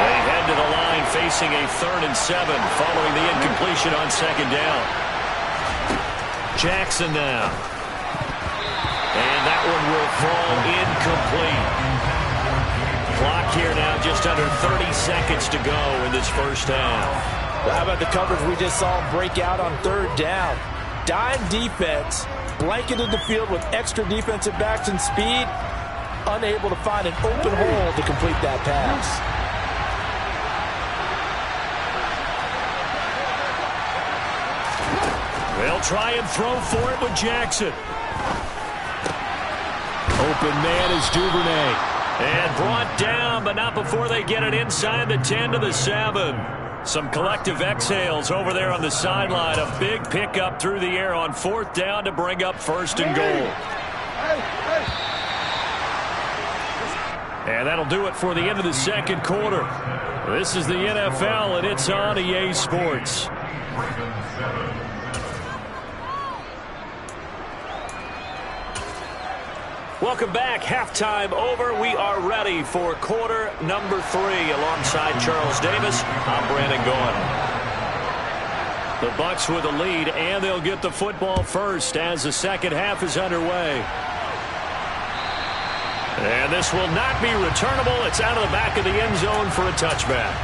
They head to the line facing a 3rd and 7 following the incompletion on second down. Jackson now. And that one will fall incomplete. Clock here now just under 30 seconds to go in this first half. Well, how about the coverage we just saw him break out on third down? Dime defense, blanketed the field with extra defensive backs and speed, unable to find an open hole to complete that pass. They'll try and throw for it with Jackson. Open man is Duvernay. And brought down, but not before they get it inside the 10 to the 7. Some collective exhales over there on the sideline. A big pickup through the air on 4th down to bring up 1st and goal. And that'll do it for the end of the second quarter. This is the NFL, and it's on EA Sports. Welcome back. Halftime over. We are ready for quarter number 3. Alongside Charles Davis, I'm Brandon Gaughan. The Bucs with a lead, and they'll get the football first as the second half is underway. And this will not be returnable. It's out of the back of the end zone for a touchback.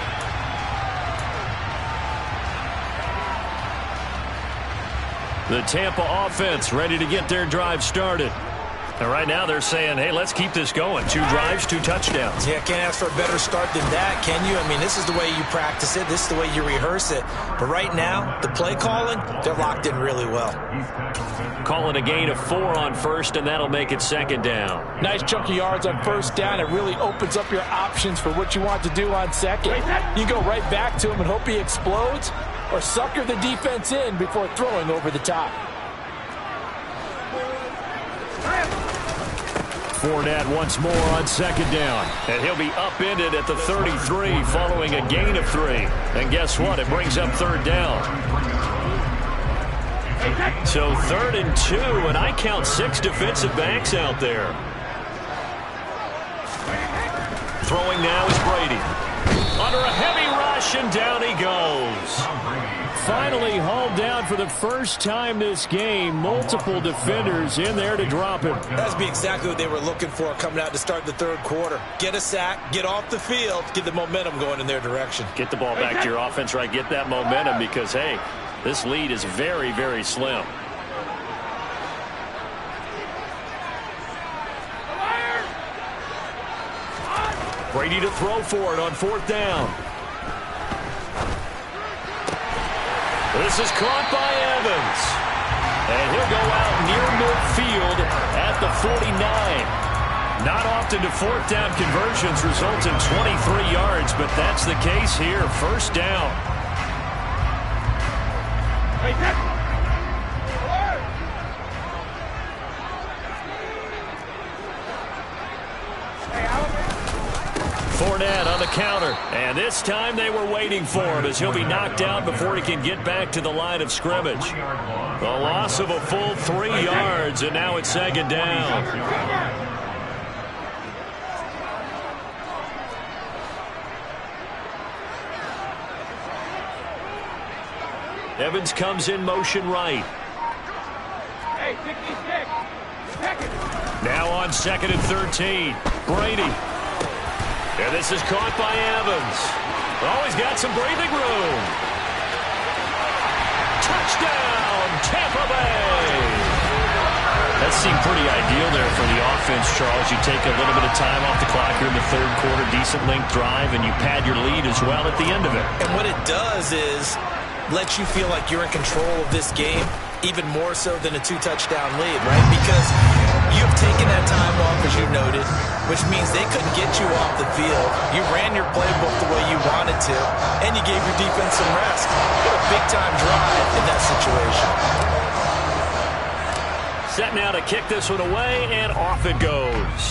The Tampa offense ready to get their drive started. And right now they're saying, hey, let's keep this going. 2 drives, 2 touchdowns. Yeah, can't ask for a better start than that, can you? I mean, this is the way you practice it. This is the way you rehearse it. But right now, the play calling, they're locked in really well. Calling a gain of 4 on first, and that'll make it second down. Nice chunk of yards on first down. It really opens up your options for what you want to do on second. You go right back to him and hope he explodes, or sucker the defense in before throwing over the top. Fournette once more on second down. And he'll be upended at the 33 following a gain of 3. And guess what? It brings up 3rd down. So 3rd and 2, and I count 6 defensive backs out there. Throwing now is Brady. Under a heavy rush, and down he goes. Finally hauled down for the first time this game. Multiple defenders in there to drop him. That'd be exactly what they were looking for coming out to start the third quarter. Get a sack, get off the field, get the momentum going in their direction. Get the ball back to your offense, right? Get that momentum because, hey, this lead is very, very slim. Brady to throw for it on 4th down. This is caught by Evans. And he'll go out near midfield at the 49. Not often do 4th down conversions result in 23 yards, but that's the case here. First down. Fournette on the counter, and this time they were waiting for him as he'll be knocked down before he can get back to the line of scrimmage. The loss of a full 3 yards, and now it's second down. Evans comes in motion right. Now on 2nd and 13, Brady. And this is caught by Evans. Oh, he's got some breathing room. Touchdown, Tampa Bay. That seemed pretty ideal there for the offense, Charles. You take a little bit of time off the clock here in the third quarter, decent length drive, and you pad your lead as well at the end of it. And what it does is let you feel like you're in control of this game, even more so than a 2-touchdown lead, right? Because you've taken that time off, as you noted, which means they couldn't get you off the field. You ran your playbook the way you wanted to, and you gave your defense some rest. What a big-time drive in that situation. set now to kick this one away, and off it goes.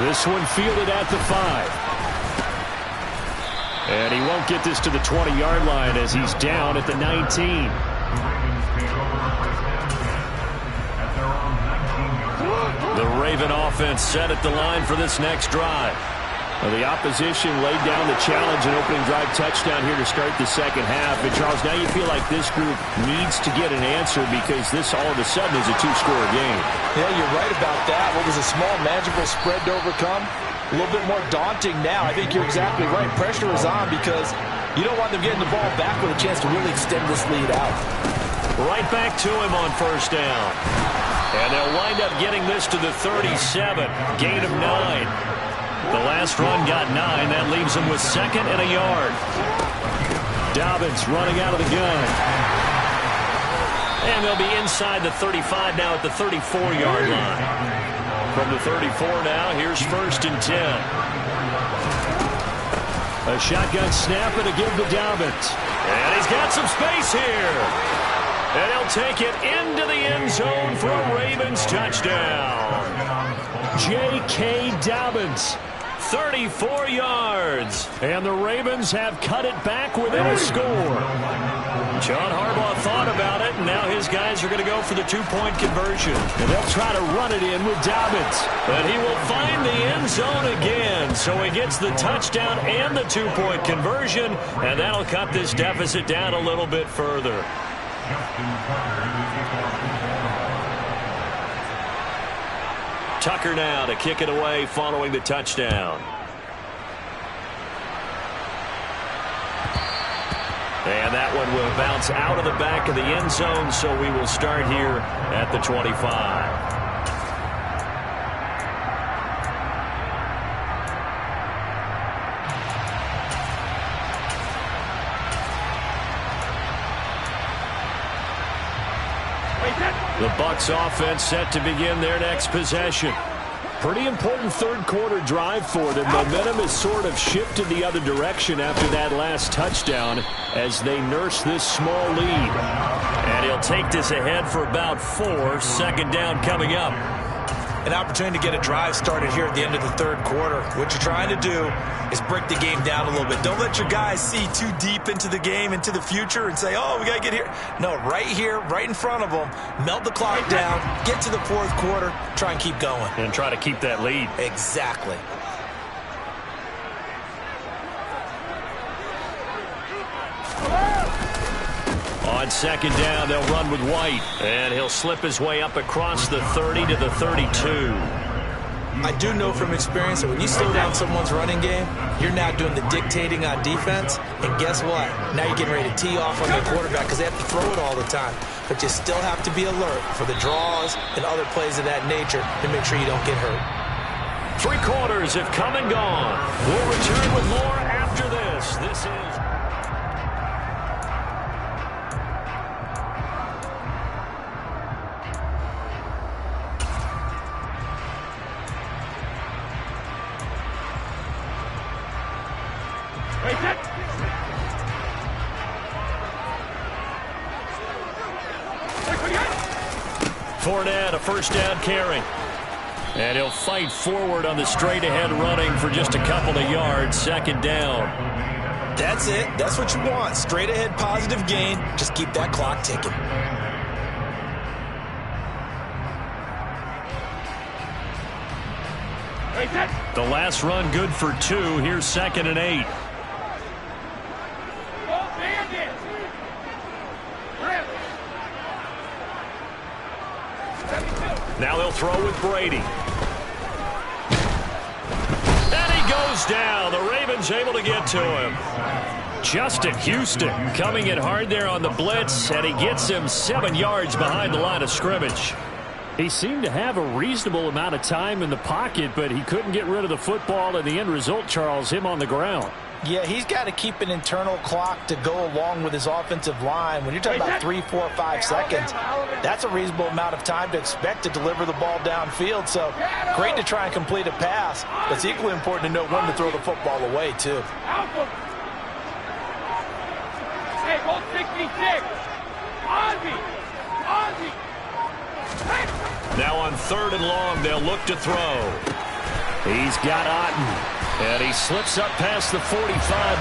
This one fielded at the 5. And he won't get this to the 20-yard line as he's down at the 19. The Raven offense set at the line for this next drive. Well, the opposition laid down the challenge and opening drive touchdown here to start the second half. And, Charles, now you feel like this group needs to get an answer because this all of a sudden is a two-score game. Yeah, you're right about that. What was a small, manageable spread to overcome? A little bit more daunting now. I think you're exactly right. Pressure is on because you don't want them getting the ball back with a chance to really extend this lead out. Right back to him on first down. And they'll wind up getting this to the 37. Gain of 9. The last run got 9. That leaves him with 2nd and a yard. Dobbins running out of the gun. And they'll be inside the 35 now at the 34-yard line. From the 34 now, here's 1st and 10. A shotgun snap and a give to Dobbins. And he's got some space here. And he'll take it into the end zone for a Ravens touchdown. J.K. Dobbins. 34 yards. And the Ravens have cut it back within a score. John Harbaugh thought about it, and now his guys are going to go for the two-point conversion. And they'll try to run it in with Dobbins. But he will find the end zone again. So he gets the touchdown and the two-point conversion, and that'll cut this deficit down a little bit further. Tucker now to kick it away following the touchdown. And that one will bounce out of the back of the end zone, so we will start here at the 25. The Bucs offense set to begin their next possession. Pretty important third-quarter drive for them. Momentum has sort of shifted the other direction after that last touchdown as they nurse this small lead. And he'll take this ahead for about 4. 2nd down coming up. An opportunity to get a drive started here at the end of the third quarter. What you're trying to do is break the game down a little bit. Don't let your guys see too deep into the game, into the future, and say, oh, we got to get here. No, right here, right in front of them, melt the clock down, get to the fourth quarter, try and keep going. And try to keep that lead. Exactly. On 2nd down, they'll run with White. And he'll slip his way up across the 30 to the 32. I do know from experience that when you slow down someone's running game, you're now doing the dictating on defense. And guess what? Now you're getting ready to tee off on your quarterback because they have to throw it all the time. But you still have to be alert for the draws and other plays of that nature to make sure you don't get hurt. 3 quarters have come and gone. We'll return with more after this. This is... Fournette, a first down carry. And he'll fight forward on the straight-ahead running for just a couple of yards. 2nd down. That's it. That's what you want. Straight-ahead positive gain. Just keep that clock ticking. The last run good for 2. Here's 2nd and 8. Now they'll throw with Brady. And he goes down. The Ravens able to get to him. Justin Houston coming in hard there on the blitz, and he gets him 7 yards behind the line of scrimmage. He seemed to have a reasonable amount of time in the pocket, but he couldn't get rid of the football, and the end result, Charles, him on the ground. Yeah, he's got to keep an internal clock to go along with his offensive line. When you're talking about 3, 4, 5 seconds, that's a reasonable amount of time to expect to deliver the ball downfield. So great to try and complete a pass, but it's equally important to know when to throw the football away, too. Hey, hold 66. Now on 3rd and long, they'll look to throw. He's got Otten, and he slips up past the 45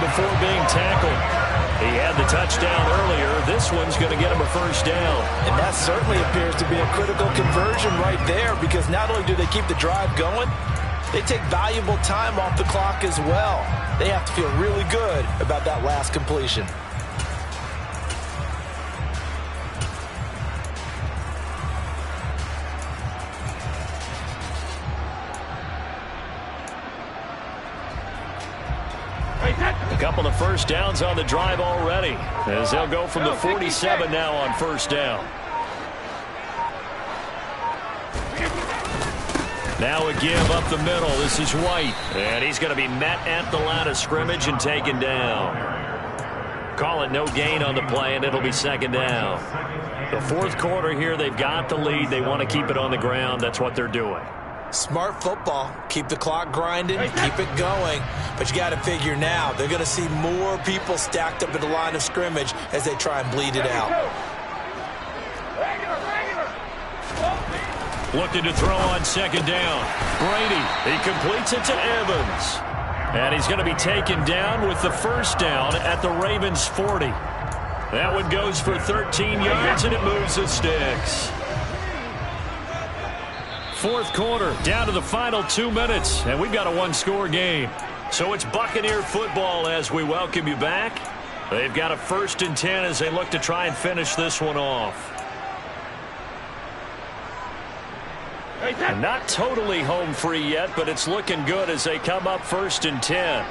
before being tackled. He had the touchdown earlier. This one's going to get him a first down. And that certainly appears to be a critical conversion right there, because not only do they keep the drive going, they take valuable time off the clock as well. They have to feel really good about that last completion. A couple of first downs on the drive already, as they'll go from the 47 now on first down. Now a give up the middle. This is White, and he's going to be met at the line of scrimmage and taken down. Call it no gain on the play, and it'll be 2nd down. The 4th quarter here, they've got the lead. They want to keep it on the ground. That's what they're doing. Smart football. Keep the clock grinding, keep it going. But you got to figure now, they're going to see more people stacked up at the line of scrimmage as they try and bleed it out. Looking to throw on 2nd down. Brady, he completes it to Evans. And he's going to be taken down with the first down at the Ravens 40. That one goes for 13 yards, and it moves the sticks. 4th quarter, down to the final 2 minutes, and we've got a 1-score game. So it's Buccaneer football as we welcome you back. They've got a 1st and 10 as they look to try and finish this one off. And not totally home free yet, but it's looking good as they come up 1st and 10.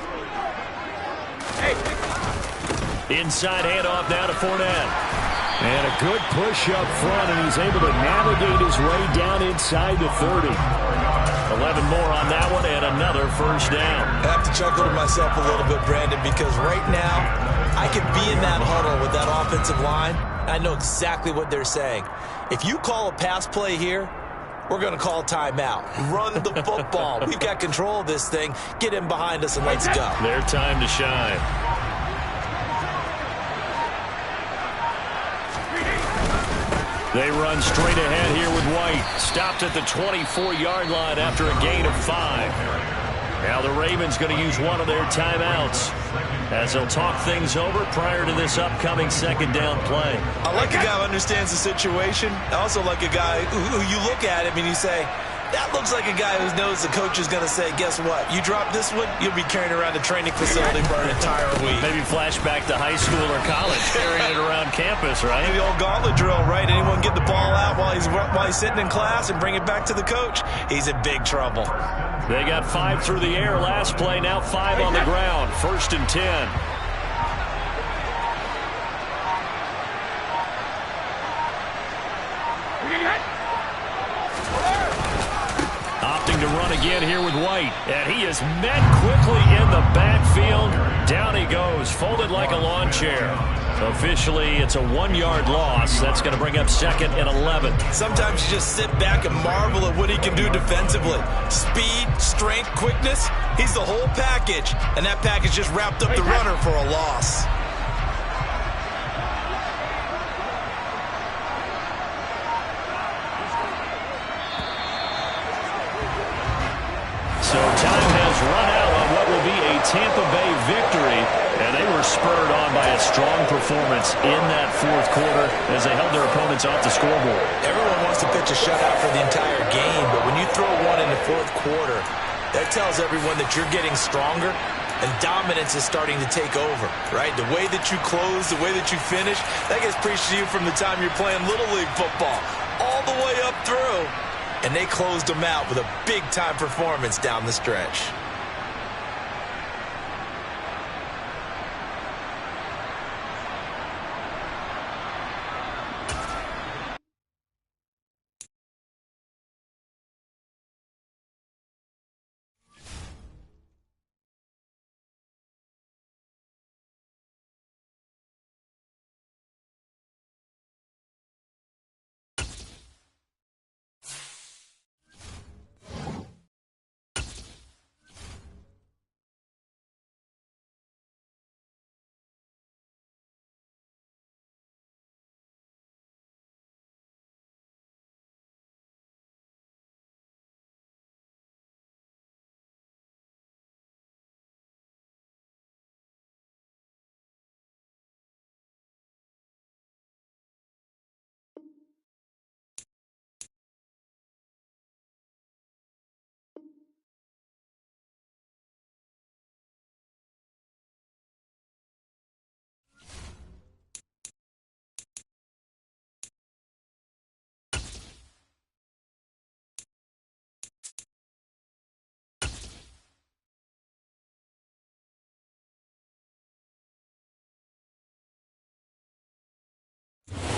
Inside handoff now to Fournette. And a good push up front, and he's able to navigate his way down inside the 30. 11 more on that one, and another first down. I have to chuckle to myself a little bit, Brandon, because right now I could be in that huddle with that offensive line. I know exactly what they're saying. If you call a pass play here, we're going to call timeout. Run the football. We've got control of this thing. Get in behind us and let's go. Their time to shine. They run straight ahead here with White. Stopped at the 24-yard line after a gain of 5. Now the Ravens going to use one of their timeouts as they'll talk things over prior to this upcoming 2nd down play. I like a guy who understands the situation. I also like a guy who you look at him and you say, that looks like a guy who knows the coach is going to say, guess what? You drop this one, you'll be carrying around the training facility for an entire week. Maybe flashback to high school or college, carrying it around campus, right? The old gauntlet drill, right? Anyone get the ball out while he's sitting in class and bring it back to the coach? He's in big trouble. They got 5 through the air last play, now 5 on the ground. 1st and 10. Opting to run again here with White. And he is met quickly in the backfield. Down he goes, folded like a lawn chair. Officially, it's a 1-yard loss. That's going to bring up 2nd and 11. Sometimes you just sit back and marvel at what he can do defensively. Speed, strength, quickness. He's the whole package. And that package just wrapped up the runner for a loss. So time has run out on what will be a Tampa Bay victory, and they were spurred on by a strong performance in that 4th quarter as they held their opponents off the scoreboard. Everyone wants to pitch a shutout for the entire game, but when you throw one in the 4th quarter, that tells everyone that you're getting stronger and dominance is starting to take over, right? The way that you close, the way that you finish, that gets preached to you from the time you're playing Little League football all the way up through. And they closed them out with a big-time performance down the stretch.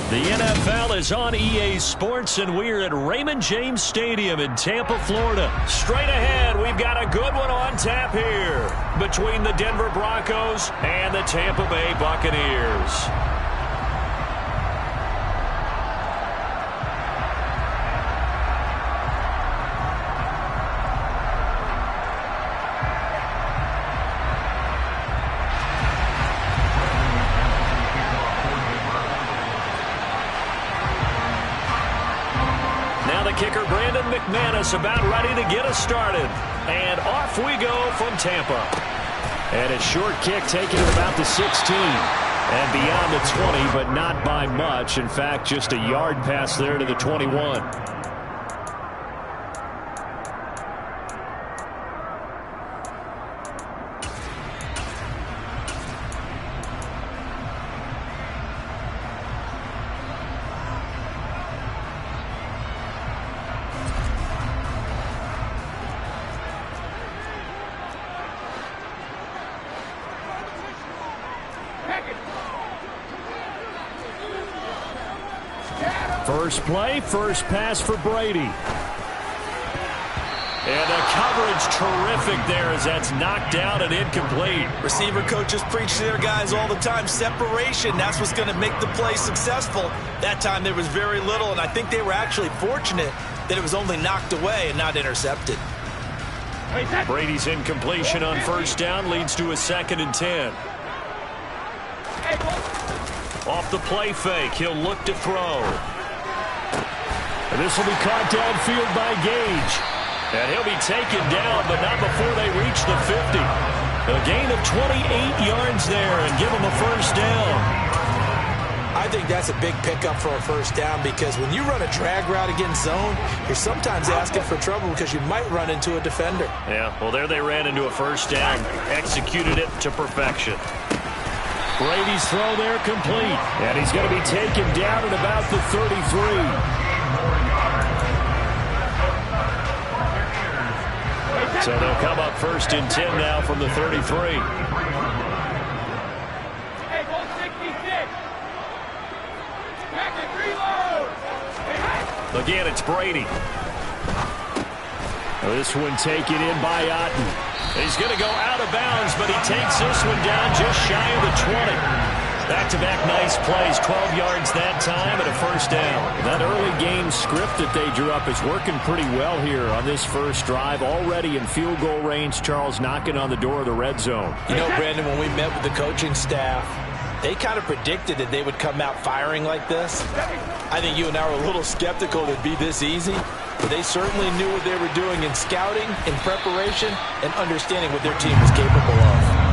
The NFL is on EA Sports, and we're at Raymond James Stadium in Tampa, Florida. Straight ahead, we've got a good one on tap here between the Denver Broncos and the Tampa Bay Buccaneers. Kicker Brandon McManus about ready to get us started. And off we go from Tampa. And a short kick taken at about the 16. And beyond the 20, but not by much. In fact, just a yard pass there to the 21. First play, first pass for Brady. And the coverage terrific there as that's knocked out and incomplete. Receiver coaches preach to their guys all the time. Separation, that's what's going to make the play successful. That time there was very little, and I think they were actually fortunate that it was only knocked away and not intercepted. Brady's incompletion on first down leads to a 2nd and 10. Off the play fake, he'll look to throw. And this will be caught downfield by Gage. And he'll be taken down, but not before they reach the 50. A gain of 28 yards there and give him a first down. I think that's a big pickup for a first down because when you run a drag route against zone, you're sometimes asking for trouble because you might run into a defender. Yeah, well, there they ran into a first down, executed it to perfection. Brady's throw there complete. And he's going to be taken down at about the 33. So they'll come up 1st and 10 now from the 33. Again, it's Brady. This one taken in by Otten. He's going to go out of bounds, but he takes this one down just shy of the 20. Back-to-back nice plays, 12 yards that time and a first down. That early game script that they drew up is working pretty well here on this first drive. Already in field goal range, Charles knocking on the door of the red zone. You know, Brandon, when we met with the coaching staff, they kind of predicted that they would come out firing like this. I think you and I were a little skeptical that it'd be this easy, but they certainly knew what they were doing in scouting, in preparation, and understanding what their team was capable of.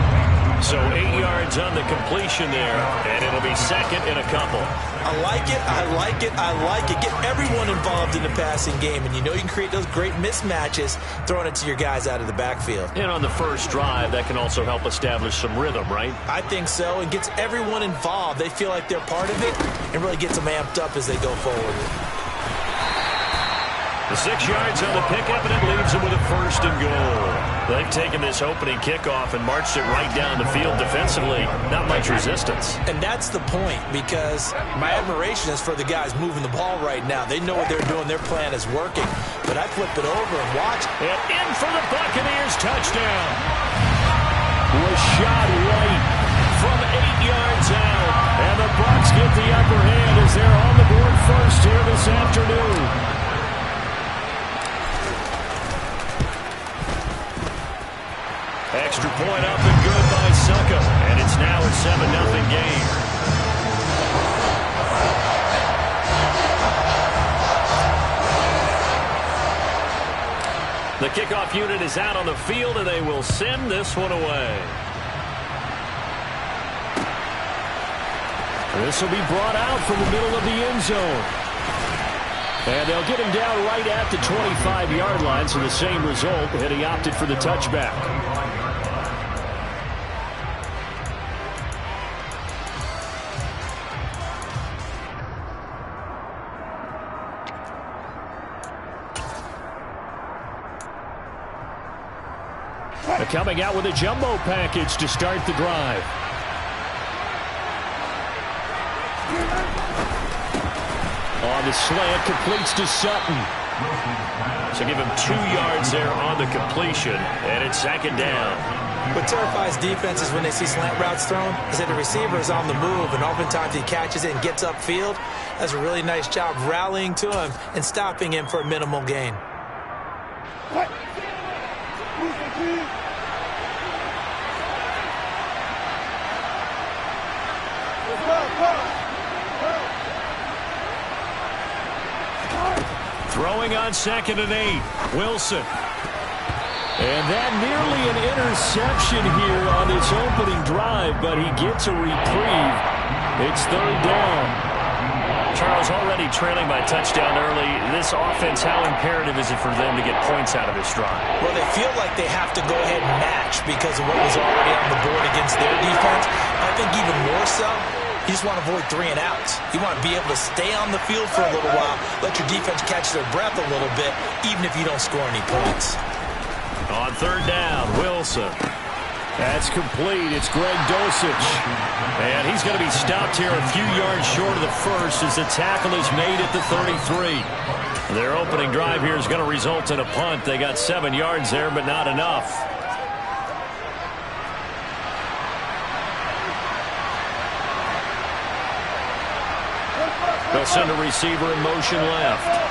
So 8 yards on the completion there, and it'll be 2nd and a couple. I like it, I like it, I like it. Get everyone involved in the passing game, and you know you can create those great mismatches throwing it to your guys out of the backfield. And on the first drive, that can also help establish some rhythm, right? I think so, and gets everyone involved. They feel like they're part of it, and really gets them amped up as they go forward. The 6 yards on the pickup, and it leaves them with a 1st and goal. They've taken this opening kickoff and marched it right down the field defensively. Not much resistance. And that's the point, because my admiration is for the guys moving the ball right now. They know what they're doing. Their plan is working. But I flip it over and watch. And in for the Buccaneers touchdown. Was shot right from 8 yards out. And the Bucs get the upper hand as they're on the board first here this afternoon. Extra point up and good by Succa. And it's now a 7-0 game. The kickoff unit is out on the field, and they will send this one away. This will be brought out from the middle of the end zone. And they'll get him down right at the 25-yard line, so the same result, and he opted for the touchback. Coming out with a jumbo package to start the drive. the slant, completes to Sutton. So give him 2 yards there on the completion, and it's second down. What terrifies defenses when they see slant routes thrown is that the receiver is on the move, and oftentimes he catches it and gets upfield. Does a really nice job rallying to him and stopping him for a minimal gain. Throwing on 2nd and 8. Wilson. And that nearly an interception here on this opening drive, but he gets a reprieve. It's 3rd down. Charles, already trailing by a touchdown early. This offense, how imperative is it for them to get points out of this drive? Well, they feel like they have to go ahead and match because of what was already on the board against their defense. I think even more so, you just want to avoid 3 and outs. You want to be able to stay on the field for a little while, let your defense catch their breath a little bit, even if you don't score any points. On 3rd down, Wilson. That's complete. It's Greg Dulcich. And he's going to be stopped here a few yards short of the first as the tackle is made at the 33. Their opening drive here is going to result in a punt. They got 7 yards there, but not enough. They'll send a receiver in motion left.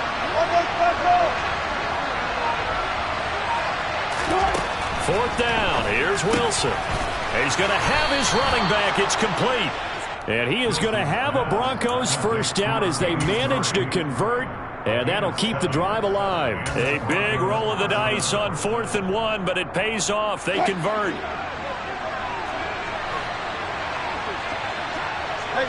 Fourth down. Here's Wilson. He's going to have his running back. It's complete. And he is going to have a Broncos first down as they manage to convert. And that'll keep the drive alive. A big roll of the dice on 4th and 1, but it pays off. They convert. Hey,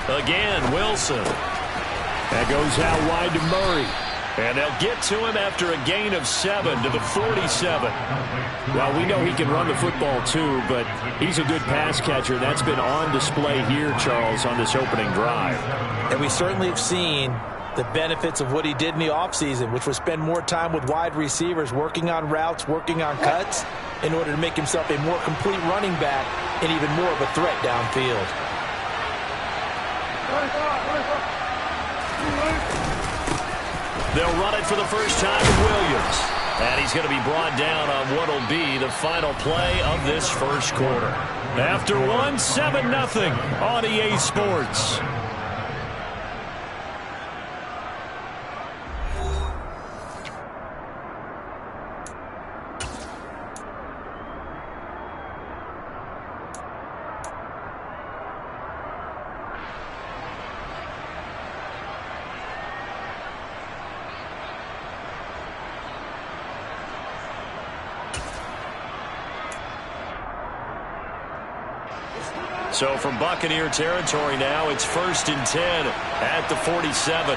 0-0-0. Again, Wilson. That goes out wide to Murray. And they'll get to him after a gain of 7 to the 47. Well, we know he can run the football too, but he's a good pass catcher. That's been on display here, Charles, on this opening drive. And we certainly have seen the benefits of what he did in the offseason, which was spend more time with wide receivers, working on routes, working on cuts, in order to make himself a more complete running back and even more of a threat downfield. They'll run it for the first time with Williams. And he's going to be brought down on what will be the final play of this first quarter. After 1, 7-0 on EA Sports. So from Buccaneer territory now, it's 1st and 10 at the 47.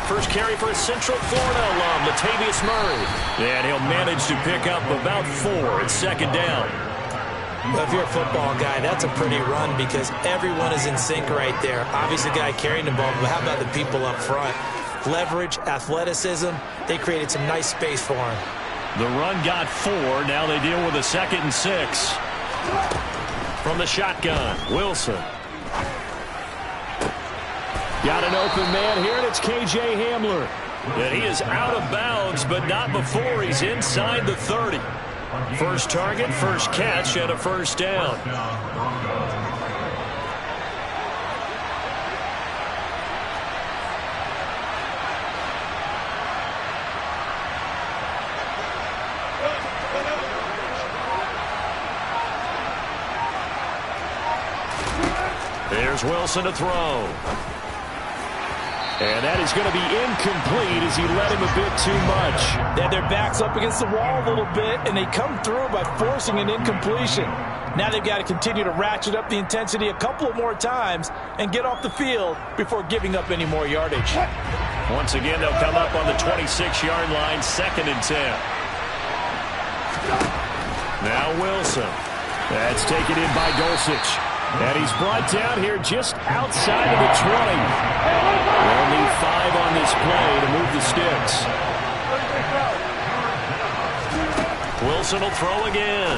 First carry for a Central Florida alum, Latavius Murray. And he'll manage to pick up about 4 at 2nd down. Well, if you're a football guy, that's a pretty run because everyone is in sync right there. Obviously, the guy carrying the ball, but how about the people up front? Leverage, athleticism, they created some nice space for him. The run got 4. Now they deal with a 2nd and 6. From the shotgun, Wilson. Got an open man here, and it's K.J. Hamler. And he is out of bounds, but not before he's inside the 30. First target, first catch, and a first down. There's Wilson to throw. And that is going to be incomplete as he let him a bit too much. They had their backs up against the wall a little bit, and they come through by forcing an incompletion. Now they've got to continue to ratchet up the intensity a couple of more times and get off the field before giving up any more yardage. Once again, they'll come up on the 26-yard line, 2nd and 10. Now Wilson. That's taken in by Dulcich. And he's brought down here just outside of the 20. They'll need 5 on this play to move the sticks. Wilson will throw again.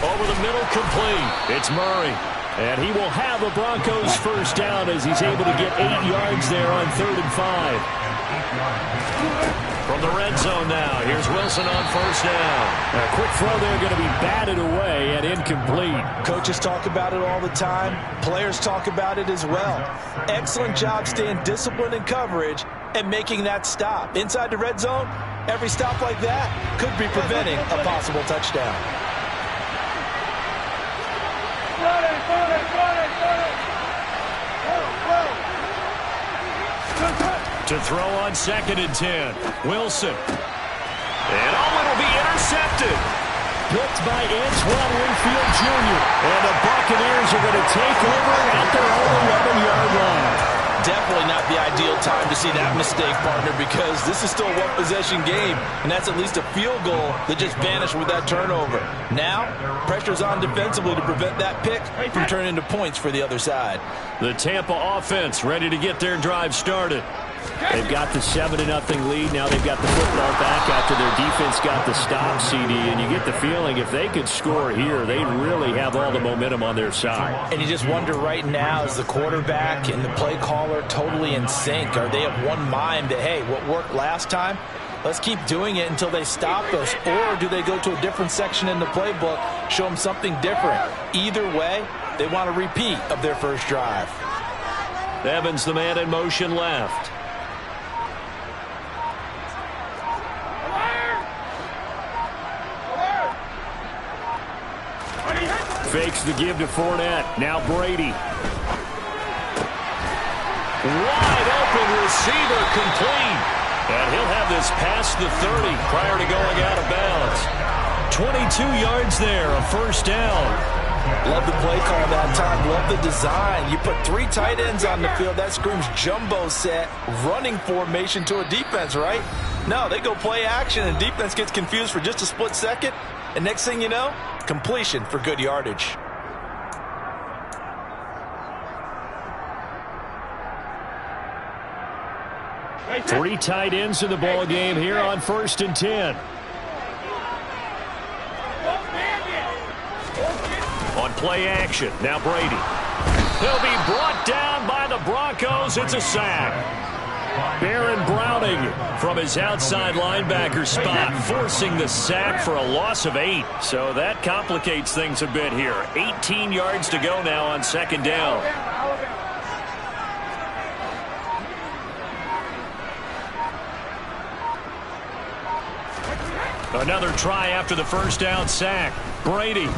Over the middle, complete. It's Murray. And he will have the Broncos first down as he's able to get 8 yards there on 3rd and 5. From the red zone now, here's Wilson on first down. A quick throw there going to be batted away and incomplete. Coaches talk about it all the time. Players talk about it as well. Excellent job staying disciplined in coverage and making that stop. Inside the red zone, every stop like that could be preventing a possible touchdown. To throw on 2nd and 10. Wilson. And it'll be intercepted. Picked by Antoine Winfield Jr. And the Buccaneers are going to take over at their own 11-yard line. Definitely not the ideal time to see that mistake, partner, because this is still a one-possession game, and that's at least a field goal that just vanished with that turnover. Now, pressure's on defensively to prevent that pick from turning into points for the other side. The Tampa offense ready to get their drive started. They've got the 7-0 lead. Now they've got the football back after their defense got the stop, CD. And you get the feeling if they could score here, they really have all the momentum on their side. And you just wonder right now, is the quarterback and the play caller totally in sync? Are they of one mind that, hey, what worked last time, let's keep doing it until they stop us? Or do they go to a different section in the playbook, show them something different? Either way, they want a repeat of their first drive. Evans, the man in motion left. Fakes the give to Fournette. Now Brady. Wide open receiver, complete. And he'll have this past the 30 prior to going out of bounds. 22 yards there, a first down. Love the play call that time. Love the design. You put 3 tight ends on the field. That screams jumbo set, running formation to a defense, right? No, they go play action, and defense gets confused for just a split second. And next thing you know, completion for good yardage. Three tight ends in the ball game here on 1st and 10. On play action, now Brady. He'll be brought down by the Broncos. It's a sack. Baron Browning from his outside linebacker spot, forcing the sack for a loss of 8. So that complicates things a bit here. 18 yards to go now on 2nd down. Another try after the first down sack. Brady. He's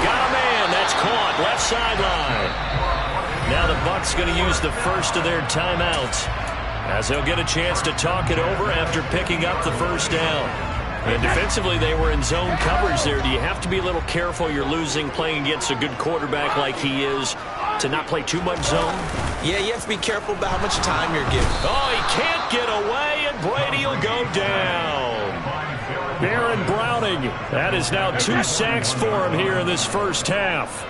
got a man. That's caught. Left sideline. Now the Bucs going to use the first of their timeouts as they'll get a chance to talk it over after picking up the first down. And defensively, they were in zone coverage there. Do you have to be a little careful? You're losing playing against a good quarterback like he is to not play too much zone? Yeah, you have to be careful about how much time you're giving. Oh, he can't get away, and Brady will go down. Baron Browning. That is now 2 sacks for him here in this first half.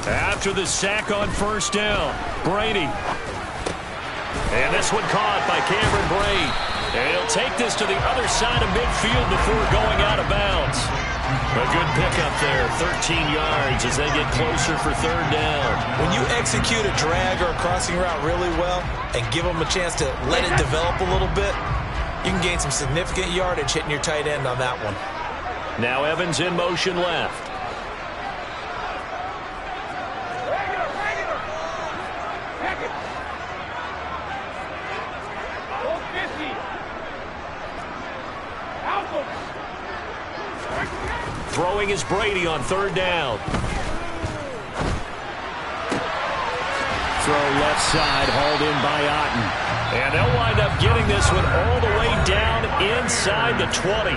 After the sack on first down, Brady. And this one caught by Cameron Brate. And he'll take this to the other side of midfield before going out of bounds. A good pickup there, 13 yards as they get closer for 3rd down. When you execute a drag or a crossing route really well and give them a chance to let it develop a little bit, you can gain some significant yardage hitting your tight end on that one. Now Evans in motion left. Throwing is Brady on 3rd down. Throw left side, hauled in by Otten. And they'll wind up getting this one all the way down inside the 20.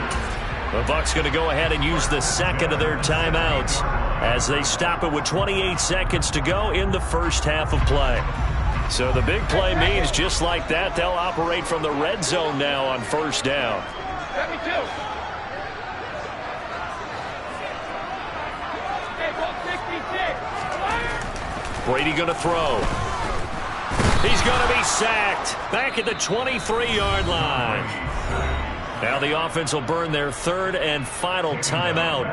The Bucs going to go ahead and use the second of their timeouts as they stop it with 28 seconds to go in the first half of play. So the big play means just like that, they'll operate from the red zone now on 1st down. 72. Brady going to throw. He's going to be sacked back at the 23-yard line. Now the offense will burn their third and final timeout.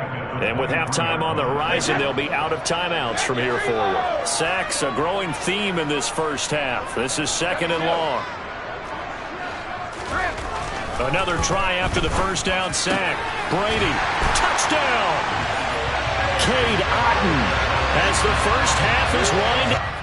And with halftime on the horizon, they'll be out of timeouts from here forward. Sacks, a growing theme in this first half. This is 2nd and long. Another try after the first down sack. Brady, touchdown! Cade Otton as the first half is wind.